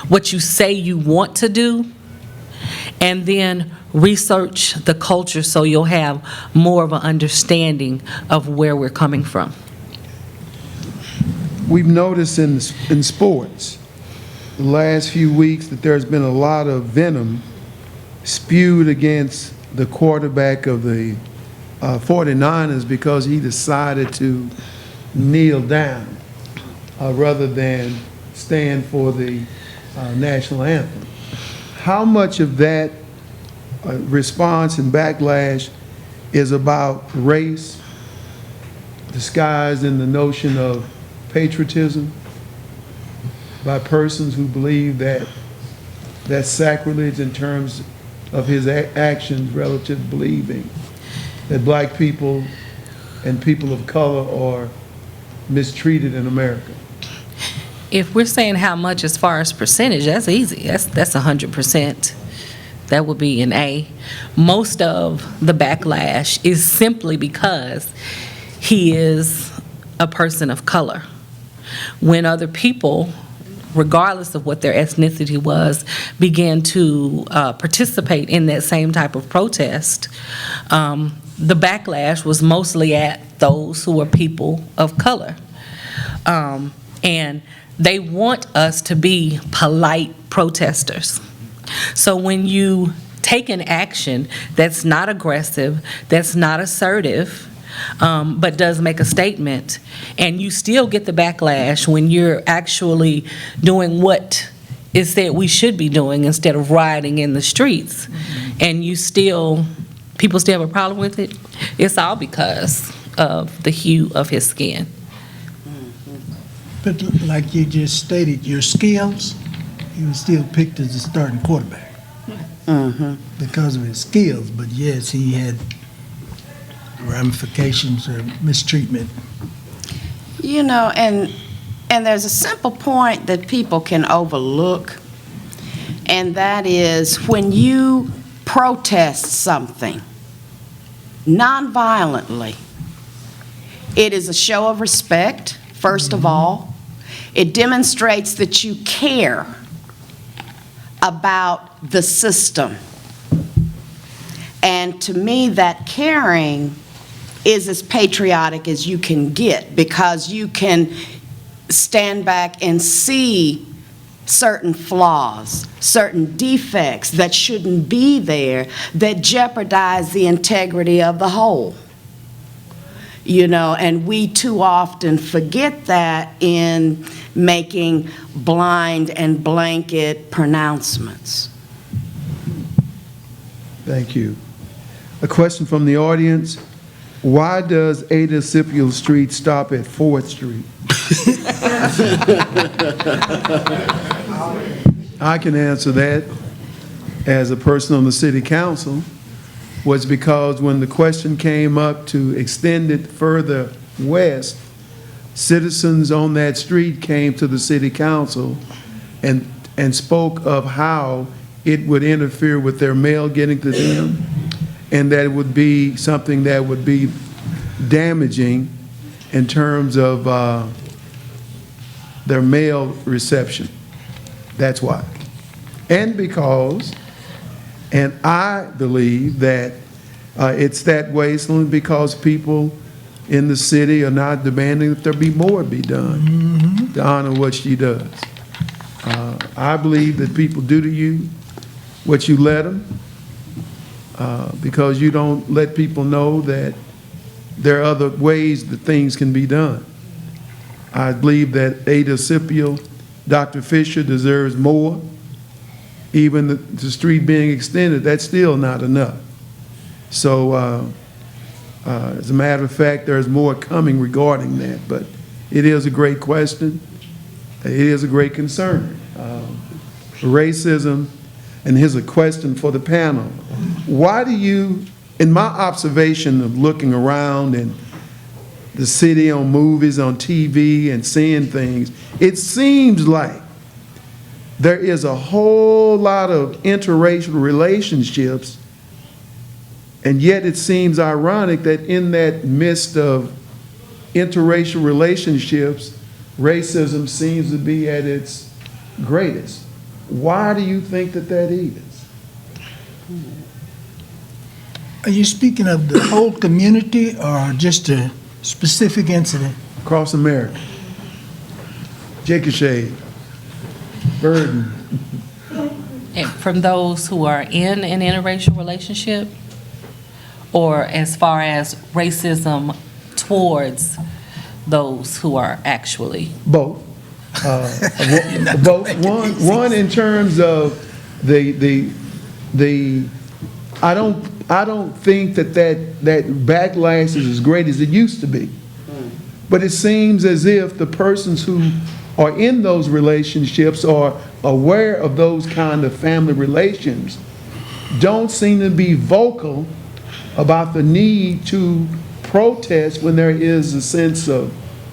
what you say you want to do, and then research the culture so you'll have more of an understanding of where we're coming from. We've noticed in sports the last few weeks that there's been a lot of venom spewed against the quarterback of the 49ers because he decided to kneel down rather than stand for the national anthem. How much of that response and backlash is about race, disguised in the notion of patriotism by persons who believe that that's sacrilege in terms of his actions relative to believing that black people and people of color are mistreated in America? If we're saying how much as far as percentage, that's easy. That's 100%. That would be an A. Most of the backlash is simply because he is a person of color. When other people, regardless of what their ethnicity was, began to participate in that same type of protest, the backlash was mostly at those who are people of color. And they want us to be polite protesters. So when you take an action that's not aggressive, that's not assertive, but does make a statement, and you still get the backlash when you're actually doing what is said we should be doing instead of rioting in the streets, and people still have a problem with it, it's all because of the hue of his skin. But like you just stated, your skills, he was still picked as a starting quarterback because of his skills. But yes, he had ramifications or mistreatment. And there's a simple point that people can overlook, and that is when you protest something nonviolently, it is a show of respect, first of all. It demonstrates that you care about the system. And to me, that caring is as patriotic as you can get, because you can stand back and see certain flaws, certain defects that shouldn't be there, that jeopardize the integrity of the whole. and we too often forget that in making blind and blanket pronouncements. Thank you. A question from the audience. Why does Ada Scipio Street stop at 4th Street? I can answer that as a person on the city council. Was because when the question came up to extend it further west, citizens on that street came to the city council and spoke of how it would interfere with their mail getting to them, and that it would be something that would be damaging in terms of their mail reception. That's why. And because, and I believe that it's that way simply because people in the city are not demanding that there be more be done to honor what she does. I believe that people do to you what you let them, because you don't let people know that there are other ways that things can be done. I believe that Ada Scipio, Dr. Fisher deserves more. Even the street being extended, that's still not enough. So as a matter of fact, there's more coming regarding that, but it is a great question. It is a great concern. Racism, and here's a question for the panel. Why do you, in my observation of looking around and the city on movies, on TV, and seeing things, it seems like there is a whole lot of interracial relationships, and yet it seems ironic that in that midst of interracial relationships, racism seems to be at its greatest. Why do you think that that is? Are you speaking of the whole community or just a specific incident? Across America. Chickasha, Burden. And from those who are in an interracial relationship, or as far as racism towards those who are actually? Both. Both. One in terms of the I don't think that backlash is as great as it used to be. But it seems as if the persons who are in those relationships are aware of those kind of family relations don't seem to be vocal about the need to protest when there is a sense of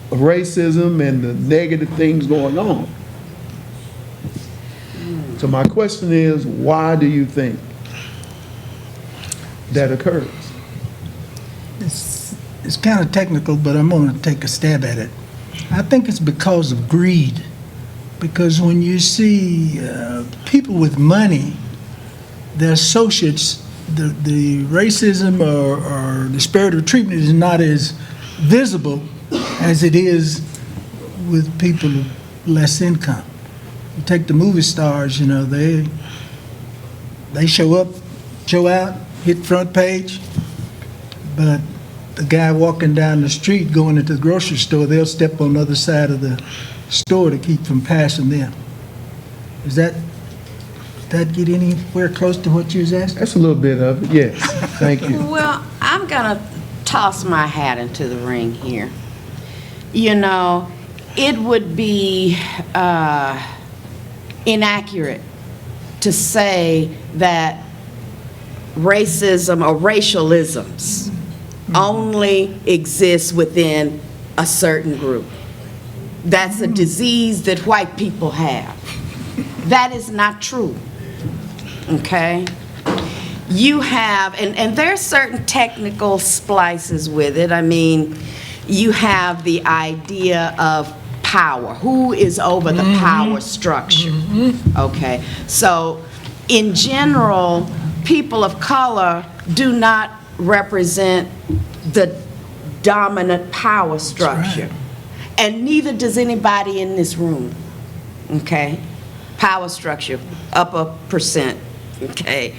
racism and the negative things going on. So my question is, why do you think that occurs? It's kind of technical, but I'm going to take a stab at it. I think it's because of greed. Because when you see people with money, their associates, the racism or disparate treatment is not as visible as it is with people of less income. You take the movie stars, they show up, show out, hit front page, but the guy walking down the street going into the grocery store, they'll step on the other side of the store to keep from passing them. Does that get anywhere close to what you was asking? That's a little bit of it, yes. Thank you. Well, I'm going to toss my hat into the ring here. It would be inaccurate to say that racism or racialisms only exist within a certain group. That's a disease that white people have. That is not true, okay? You have, and there are certain technical splices with it. I mean, you have the idea of power. Who is over the power structure? Okay, so in general, people of color do not represent the dominant power structure. And neither does anybody in this room, okay? Power structure, upper percent, Okay?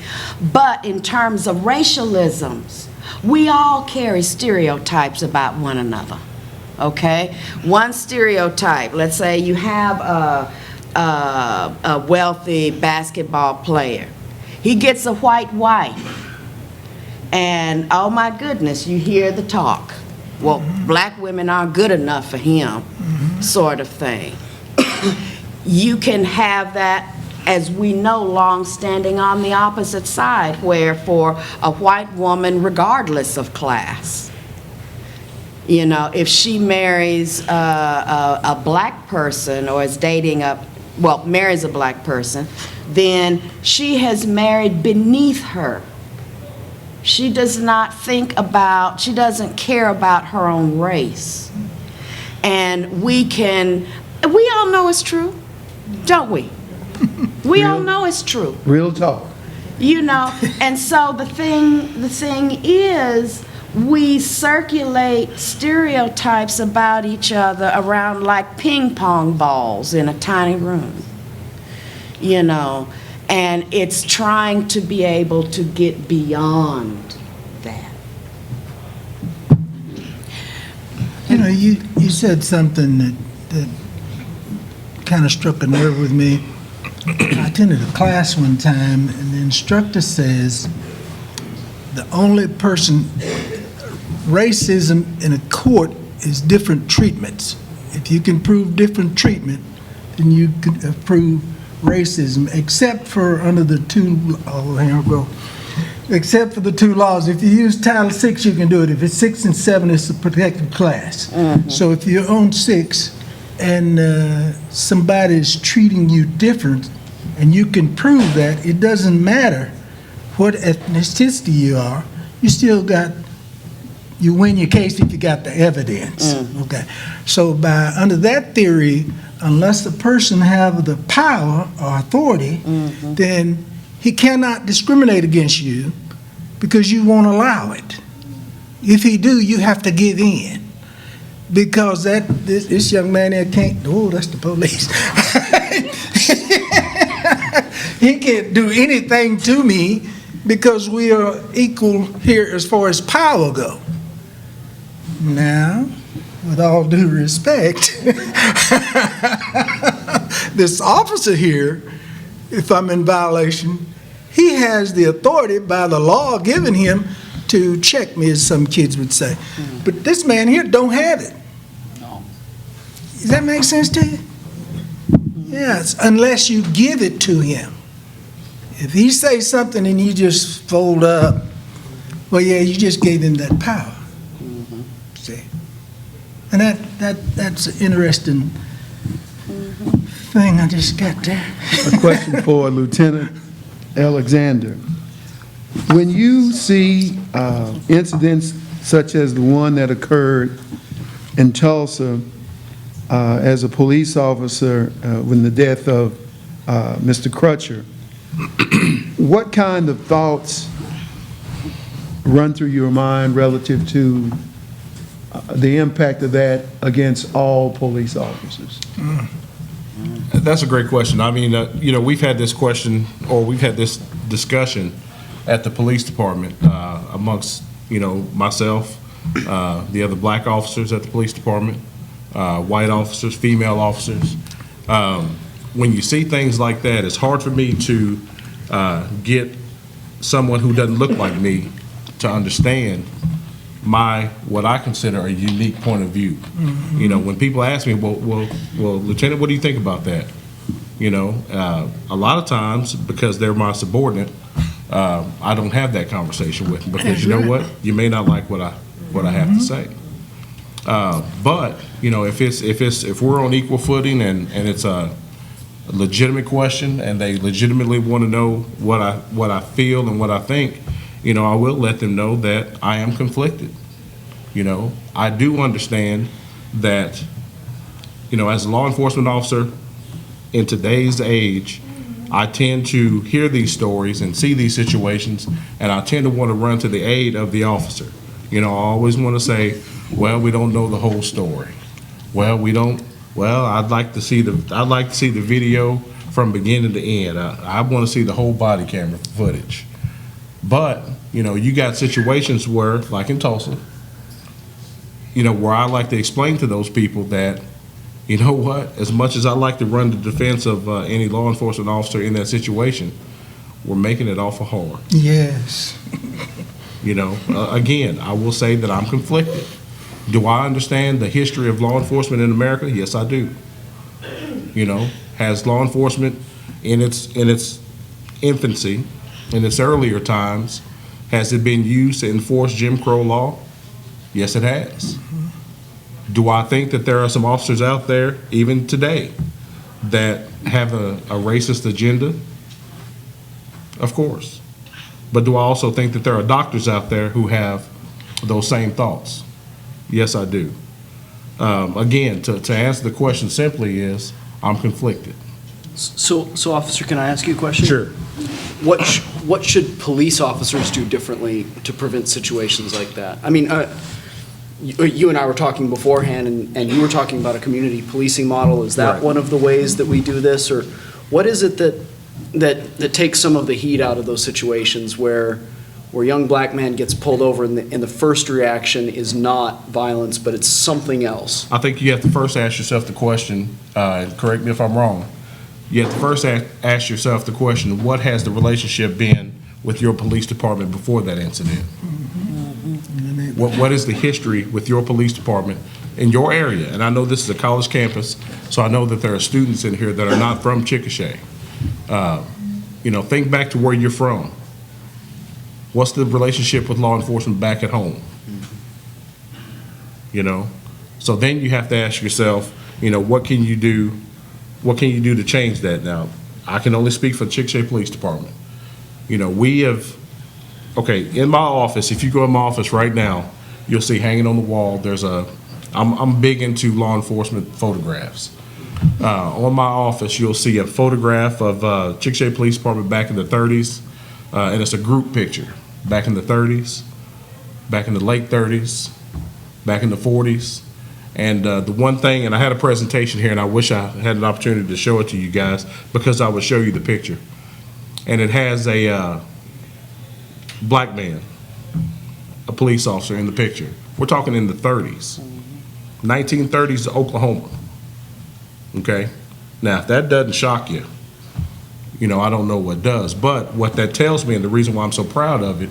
But in terms of racialisms, we all carry stereotypes about one another. Okay? One stereotype, let's say you have a wealthy basketball player. He gets a white wife. And oh my goodness, you hear the talk. Well, black women aren't good enough for him, sort of thing. You can have that, as we know, long-standing on the opposite side, where for a white woman, regardless of class, you know, if she marries a black person or is dating marries a black person, then she has married beneath her. She does not she doesn't care about her own race. And we all know it's true, don't we? We all know it's true. Real talk. You know, and so the thing is, we circulate stereotypes about each other around like ping pong balls in a tiny room, you know, and it's trying to be able to get beyond that. You know, you said something that kind of struck a nerve with me. I attended a class one time, and the instructor says the only racism in a court is different treatments. If you can prove different treatment, then you can prove racism, except for under the except for the two laws. If you use Title VI, you can do it. If it's 6 and 7, it's a protected class. So if you're on 6 and somebody's treating you different, and you can prove that, it doesn't matter what ethnicity you are, you win your case if you got the evidence. Okay. So under that theory, unless the person have the power or authority, then he cannot discriminate against you because you won't allow it. If he do, you have to give in. Because this young man there can't, that's the police. He can't do anything to me because we are equal here as far as power go. Now, with all due respect, this officer here, if I'm in violation, he has the authority by the law given him to check me, as some kids would say. But this man here don't have it. No. Does that make sense to you? Yes, unless you give it to him. If he says something and you just fold up, well, yeah, you just gave him that power. See? And that's an interesting thing I just got there. A question for Lieutenant Alexander. When you see incidents such as the one that occurred in Tulsa as a police officer when the death of Mr. Crutcher, what kind of thoughts run through your mind relative to the impact of that against all police officers? That's a great question. I mean, you know, we've had this question, or we've had this discussion at the police department amongst, you know, myself, the other black officers at the police department, white officers, female officers. When you see things like that, it's hard for me to get someone who doesn't look like me to understand what I consider a unique point of view. You know, when people ask me, well, Lieutenant, what do you think about that? You know, a lot of times, because they're my subordinate, I don't have that conversation with them, because you know what? You may not like what I have to say. But you know, if we're on equal footing and it's a legitimate question and they legitimately want to know what I feel and what I think, you know, I will let them know that I am conflicted. You know, I do understand that, you know, as a law enforcement officer in today's age, I tend to hear these stories and see these situations, and I tend to want to run to the aid of the officer. You know, I always want to say, well, we don't know the whole story. I'd like to see the video from beginning to end. I want to see the whole body camera footage. But, you know, you got situations where, like in Tulsa, you know, where I like to explain to those people that, you know what, as much as I like to run the defense of any law enforcement officer in that situation, we're making it awful hard. Yes. You know, again, I will say that I'm conflicted. Do I understand the history of law enforcement in America? Yes, I do. You know, has law enforcement in its infancy, in its earlier times, has it been used to enforce Jim Crow law? Yes, it has. Do I think that there are some officers out there, even today, that have a racist agenda? Of course. But do I also think that there are doctors out there who have those same thoughts? Yes, I do. Again, to answer the question simply is, I'm conflicted. So officer, can I ask you a question? Sure. What should police officers do differently to prevent situations like that? I mean, you and I were talking beforehand, and you were talking about a community policing model. Is that Right. one of the ways that we do this, or what is it that takes some of the heat out of those situations where a young black man gets pulled over and the first reaction is not violence, but it's something else? I think you have to first ask yourself the question, and correct me if I'm wrong, you have to first ask yourself the question, what has the relationship been with your police department before that incident? What is the history with your police department in your area? And I know this is a college campus, so I know that there are students in here that are not from Chickasha. You know, think back to where you're from. What's the relationship with law enforcement back at home? You know, so then you have to ask yourself, you know, what can you do? What can you do to change that? Now, I can only speak for the Chickasha Police Department. You know, we have, okay, in my office, if you go in my office right now, you'll see hanging on the wall, I'm big into law enforcement photographs. On my office, you'll see a photograph of Chickasha Police Department back in the 30s, and it's a group picture. Back in the 30s, back in the late 30s, back in the 40s. And the one thing, and I had a presentation here, and I wish I had an opportunity to show it to you guys, because I would show you the picture. And it has a black man, a police officer in the picture. We're talking in the 30s, 1930s Oklahoma. Okay? Now, if that doesn't shock you, you know, I don't know what does. But what that tells me, and the reason why I'm so proud of it,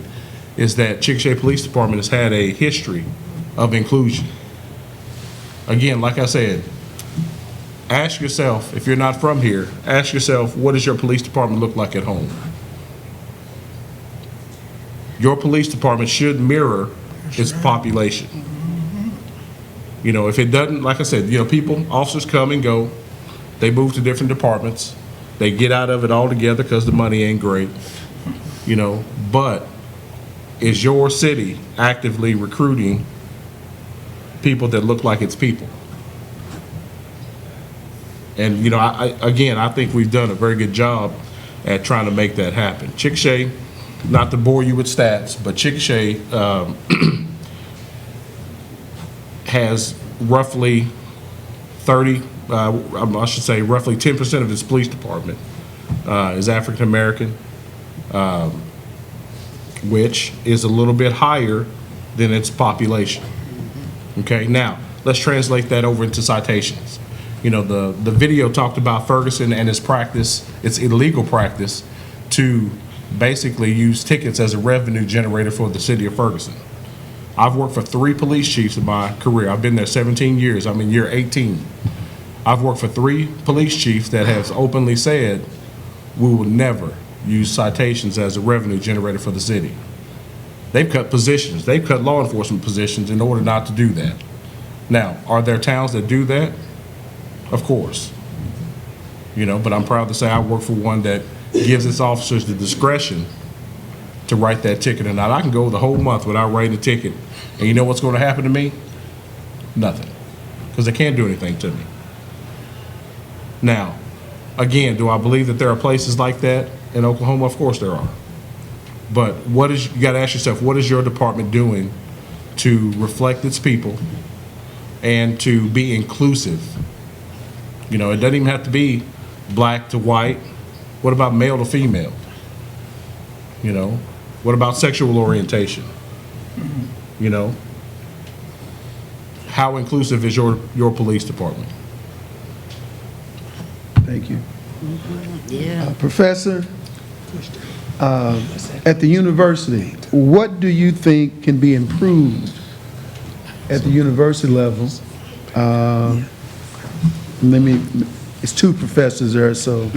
is that Chickasha Police Department has had a history of inclusion. Again, like I said, ask yourself, if you're not from here, ask yourself, what does your police department look like at home? Your police department should mirror its population. You know, if it doesn't, like I said, you know, officers come and go, they move to different departments, they get out of it altogether because the money ain't great, you know, but is your city actively recruiting people that look like its people? And, you know, I think we've done a very good job at trying to make that happen. Chickasha, not to bore you with stats, but Chickasha has roughly roughly 10% of its police department is African American, which is a little bit higher than its population. Okay, now let's translate that over into citations. You know, the video talked about Ferguson and its practice, its illegal practice, to basically use tickets as a revenue generator for the city of Ferguson. I've worked for 3 police chiefs in my career. I've been there 17 years. I'm in year 18. I've worked for 3 police chiefs that have openly said, we will never use citations as a revenue generator for the city. They've cut positions. They've cut law enforcement positions in order not to do that. Now, are there towns that do that? Of course. You know, but I'm proud to say I work for one that gives its officers the discretion to write that ticket or not. I can go the whole month without writing a ticket, and you know what's going to happen to me? Nothing, because they can't do anything to me. Now, again, do I believe that there are places like that in Oklahoma? Of course there are. But you got to ask yourself, what is your department doing to reflect its people and to be inclusive? You know, it doesn't even have to be black to white? What about male to female? You know, what about sexual orientation? You know, how inclusive is your police department? Thank you. Yeah. Professor, at the university, what do you think can be improved at the university level? It's two professors there, so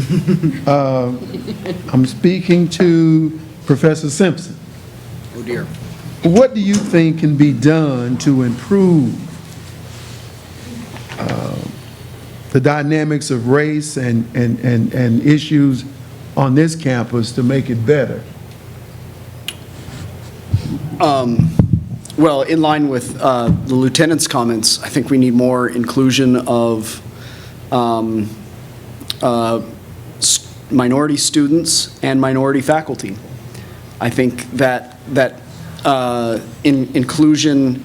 I'm speaking to Professor Simpson. Oh dear. What do you think can be done to improve the dynamics of race and issues on this campus to make it better? Well, in line with the lieutenant's comments, I think we need more inclusion of minority students and minority faculty. I think that inclusion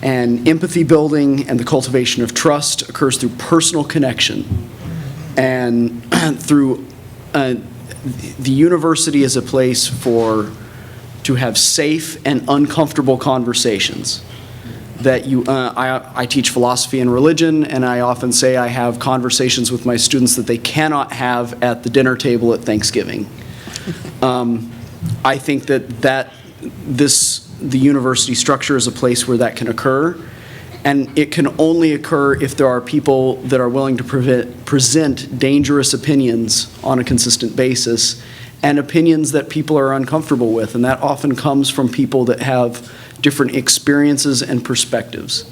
and empathy building and the cultivation of trust occurs through personal connection and through the university is a place to have safe and uncomfortable conversations. That I teach philosophy and religion, and I often say I have conversations with my students that they cannot have at the dinner table at Thanksgiving. I think that the university structure is a place where that can occur, and it can only occur if there are people that are willing to present dangerous opinions on a consistent basis, and opinions that people are uncomfortable with, and that often comes from people that have different experiences and perspectives,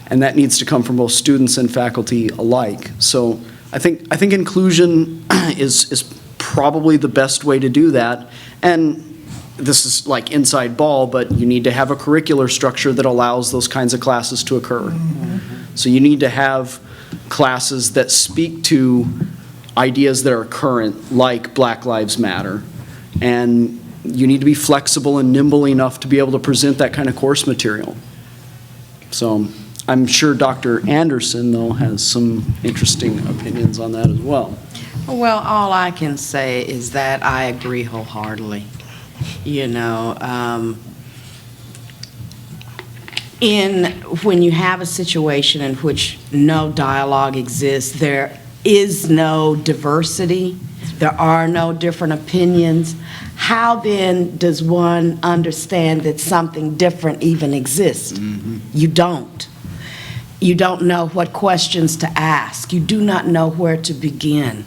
and that needs to come from both students and faculty alike. So I think inclusion is probably the best way to do that, and this is like inside ball, but you need to have a curricular structure that allows those kinds of classes to occur. So you need to have classes that speak to ideas that are current, like Black Lives Matter, and you need to be flexible and nimble enough to be able to present that kind of course material. So I'm sure Dr. Anderson, though, has some interesting opinions on that as well. Well, all I can say is that I agree wholeheartedly. You know, when you have a situation in which no dialogue exists, there is no diversity, there are no different opinions, how then does one understand that something different even exists? You don't. You don't know what questions to ask. You do not know where to begin.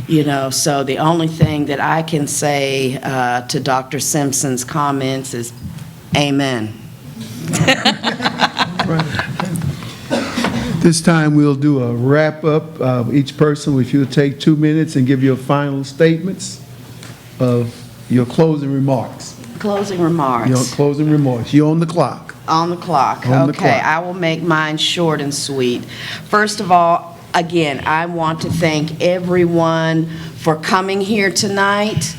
You know, so the only thing that I can say to Dr. Simpson's comments is, amen. This time we'll do a wrap-up. Each person, if you'll take 2 minutes and give your final statements of your closing remarks. Closing remarks. Your closing remarks. You're on the clock. On the clock. On the Okay, clock. I will make mine short and sweet. First of all, again, I want to thank everyone for coming here tonight.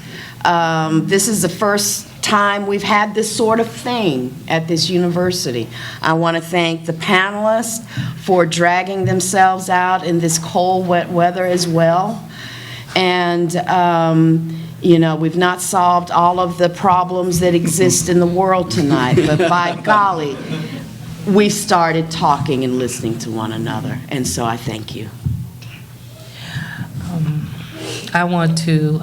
This is the first time we've had this sort of thing at this university. I want to thank the panelists for dragging themselves out in this cold, wet weather as well. And, you know, we've not solved all of the problems that exist in the world tonight, but by golly, we've started talking and listening to one another, and so I thank you. I want to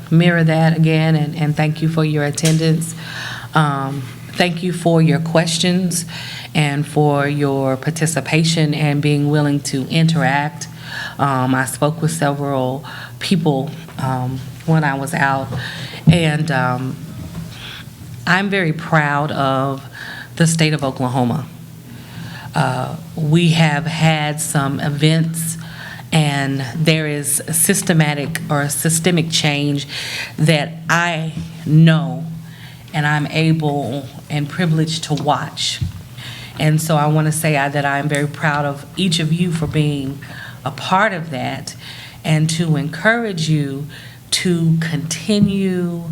mirror that again and thank you for your attendance. Thank you for your questions and for your participation and being willing to interact. I spoke with several people when I was out, and I'm very proud of the state of Oklahoma. We have had some events, and there is a systemic change that I know and I'm able and privileged to watch. And so I want to say that I'm very proud of each of you for being a part of that, and to encourage you to continue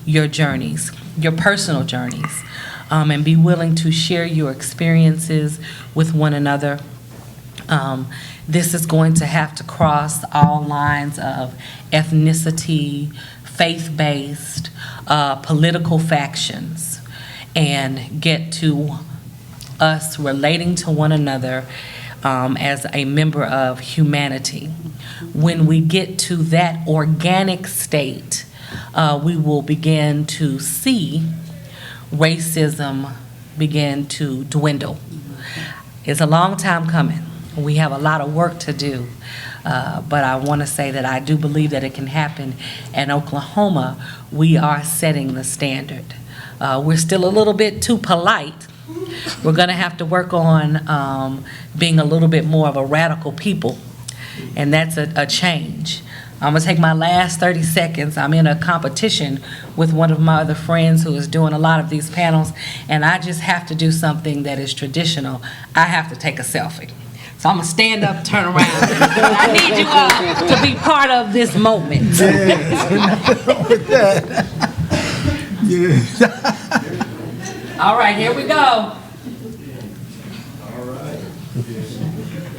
your journeys, your personal journeys, and be willing to share your experiences with one another. This is going to have to cross all lines of ethnicity, faith-based, political factions, and get to us relating to one another as a member of humanity. When we get to that organic state, we will begin to see racism begin to dwindle. It's a long time coming. We have a lot of work to do, but I want to say that I do believe that it can happen. In Oklahoma, we are setting the standard. We're still a little bit too polite. We're going to have to work on being a little bit more of a radical people, and that's a change. I'm going to take my last 30 seconds. I'm in a competition with one of my other friends who is doing a lot of these panels, and I just have to do something that is traditional. I have to take a selfie. So I'm going to stand up, turn around. I need you all to be part of this moment. Yes, nothing wrong with that. Yeah. All right, here we go.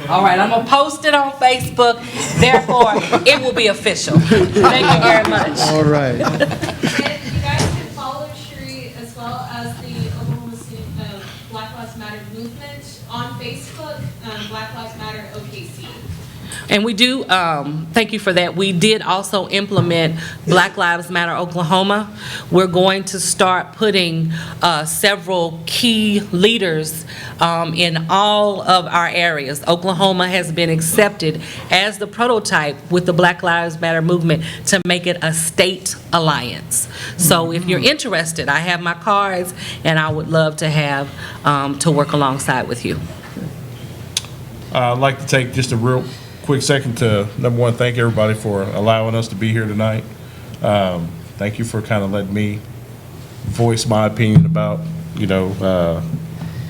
All right, I'm going to post it on Facebook. Therefore, it will be official. Thank you very much. All right. And you guys can follow Shri as well as the Oklahoma City Black Lives Matter movement on Facebook, Black Lives Matter OKC. And we do, thank you for that. We did also implement Black Lives Matter Oklahoma. We're going to start putting several key leaders in all of our areas. Oklahoma has been accepted as the prototype with the Black Lives Matter movement to make it a state alliance. So if you're interested, I have my cards, and I would love to have to work alongside with you. I'd like to take just a real quick second to, number one, thank everybody for allowing us to be here tonight. Thank you for kind of letting me voice my opinion about,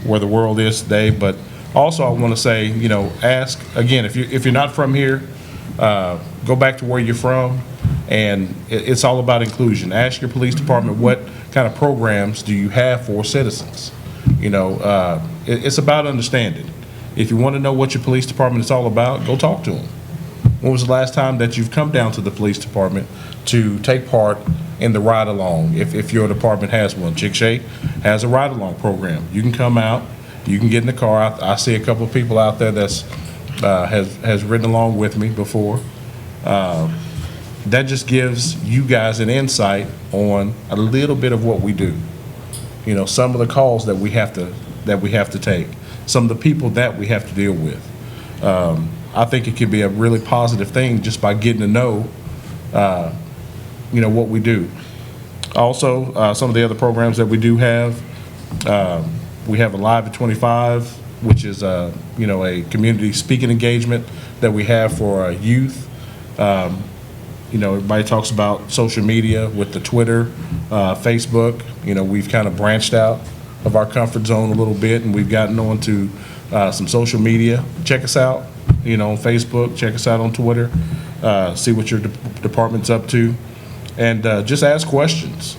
where the world is today. But also I want to say, ask, again, if you're not from here, go back to where you're from, and it's all about inclusion. Ask your police department what kind of programs do you have for citizens. It's about understanding. If you want to know what your police department is all about, go talk to them. When was the last time that you've come down to the police department to take part in the ride-along, if your department has one? Chickasha has a ride-along program. You can come out, you can get in the car. I see a couple of people out there that's has ridden along with me before. That just gives you guys an insight on a little bit of what we do. Some of the calls that we have to take. Some of the people that we have to deal with. I think it can be a really positive thing just by getting to know, what we do. Also, some of the other programs that we do have, we have Alive at 25, which is, a community speaking engagement that we have for youth. Everybody talks about social media with the Twitter, Facebook. We've kind of branched out of our comfort zone a little bit, and we've gotten onto some social media. Check us out, on Facebook. Check us out on Twitter. See what your department's up to, and just ask questions.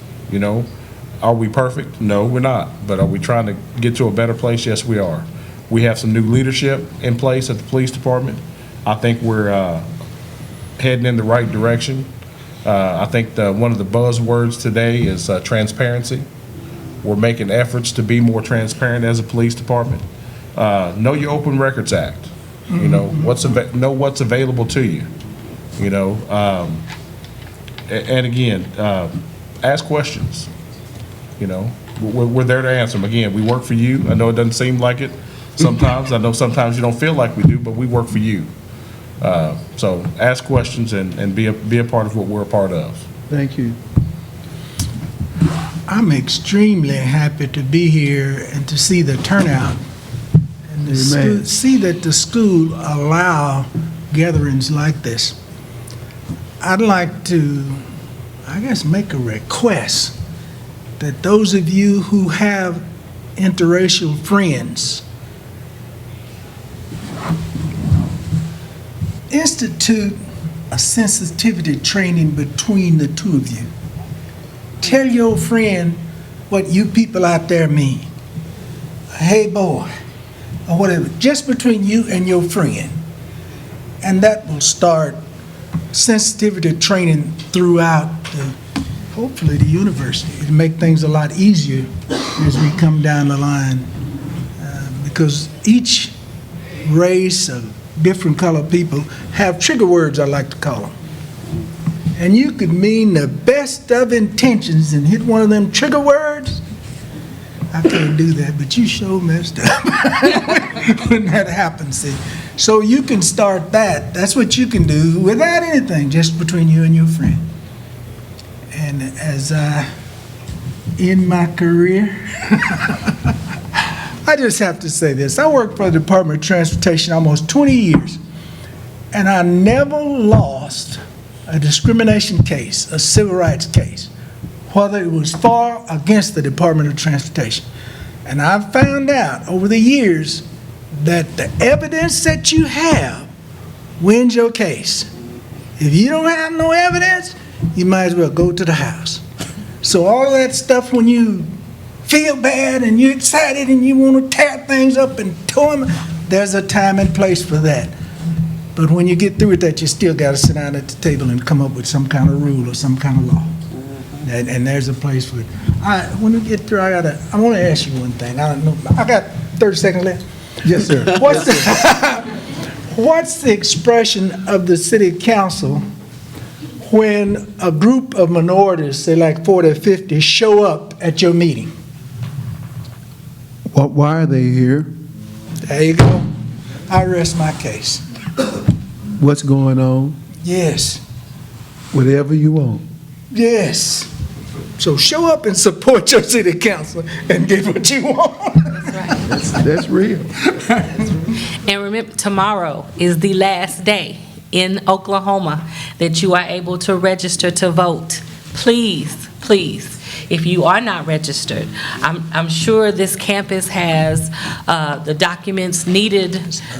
Are we perfect? No, we're not. But are we trying to get to a better place? Yes, we are. We have some new leadership in place at the police department. I think we're heading in the right direction. I think one of the buzzwords today is transparency. We're making efforts to be more transparent as a police department. Know your Open Records Act. Know what's available to you. And again, ask questions. We're there to answer them. Again, we work for you. I know it doesn't seem like it sometimes. I know sometimes you don't feel like we do, but we work for you. So ask questions and be a part of what we're a part of. Thank you. I'm extremely happy to be here and to see the turnout and to see that the school allow gatherings like this. I'd like to, make a request that those of you who have interracial friends institute a sensitivity training between the two of you. Tell your friend what you people out there mean. Hey boy, or whatever, just between you and your friend. And that will start sensitivity training throughout, hopefully, the university. It'll make things a lot easier as we come down the line, because each race of different colored people have trigger words, I like to call them. And you could mean the best of intentions and hit one of them trigger words. I can't do that, but you sure messed up when that happens, see. So you can start that. That's what you can do without anything, just between you and your friend. And as I end my career, I just have to say this. I worked for the Department of Transportation almost 20 years, and I never lost a discrimination case, a civil rights case, whether it was for or against the Department of Transportation. And I've found out over the years that the evidence that you have wins your case. If you don't have no evidence, you might as well go to the house. So all that stuff when you feel bad and you're excited and you want to tear things up and torment, there's a time and place for that. But when you get through with that, you still got to sit down at the table and come up with some kind of rule or some kind of law. And there's a place for it. When we get through, I want to ask you one thing. I don't know. I got 30 seconds left. Yes, sir. What's the expression of the city council when a group of minorities, say like 40 or 50, show up at your meeting? Why are they here? There you go. I rest my case. What's going on? Yes. Whatever you want. Yes. So show up and support your city council and get what you want. That's real. And remember, tomorrow is the last day in Oklahoma that you are able to register to vote. Please, please, if you are not registered, I'm sure this campus has the documents needed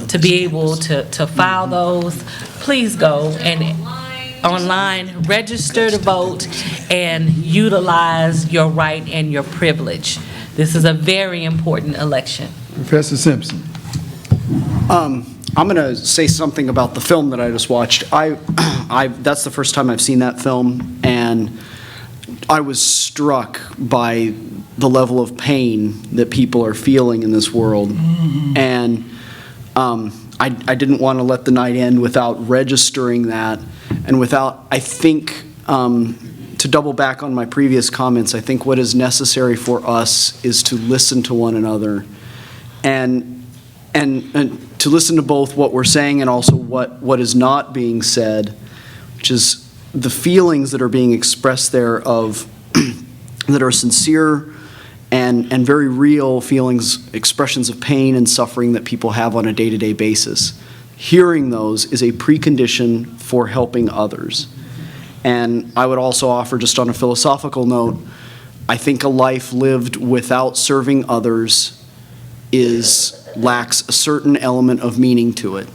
to be able to file those. Please go and online, register to vote, and utilize your right and your privilege. This is a very important election. Professor Simpson. I'm going to say something about the film that I just watched. That's the first time I've seen that film, and I was struck by the level of pain that people are feeling in this world. And I didn't want to let the night end without registering that, and without, I think, to double back on my previous comments, I think what is necessary for us is to listen to one another and to listen to both what we're saying and also what is not being said, which is the feelings that are being expressed there of that are sincere and very real feelings, expressions of pain and suffering that people have on a day-to-day basis. Hearing those is a precondition for helping others. And I would also offer, just on a philosophical note, I think a life lived without serving others lacks a certain element of meaning to it.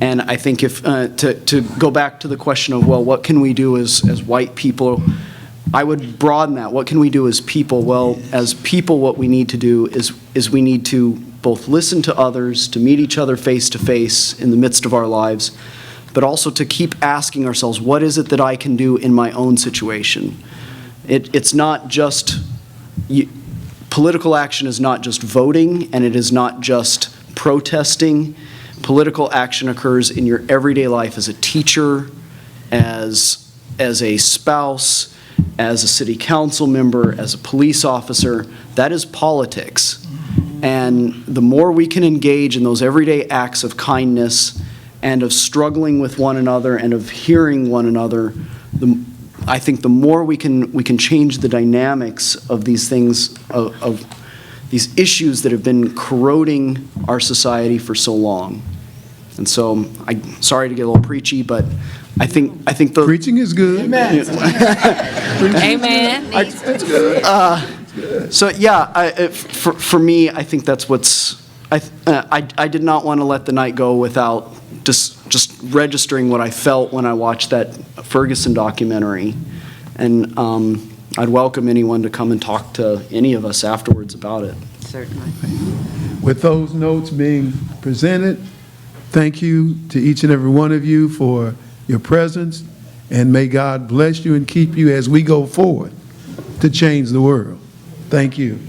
And I think if to go back to the question of, well, what can we do as white people, I would broaden that. What can we do as people? Well, as people, what we need to do is we need to both listen to others, to meet each other face to face in the midst of our lives, but also to keep asking ourselves, what is it that I can do in my own situation? It's not just, political action is not just voting, and it is not just protesting. Political action occurs in your everyday life as a teacher, as a spouse, as a city council member, as a police officer. That is politics. And the more we can engage in those everyday acts of kindness and of struggling with one another and of hearing one another, I think the more we can change the dynamics of these things, of these issues that have been corroding our society for so long. And so, I'm sorry to get a little preachy, but I think the Preaching is good. Amen. Amen. It's good. So yeah, for me, I think that's what's. I did not want to let the night go without just registering what I felt when I watched that Ferguson documentary, and I'd welcome anyone to come and talk to any of us afterwards about it. Certainly. With those notes being presented, thank you to each and every one of you for your presence, and may God bless you and keep you as we go forward to change the world. Thank you.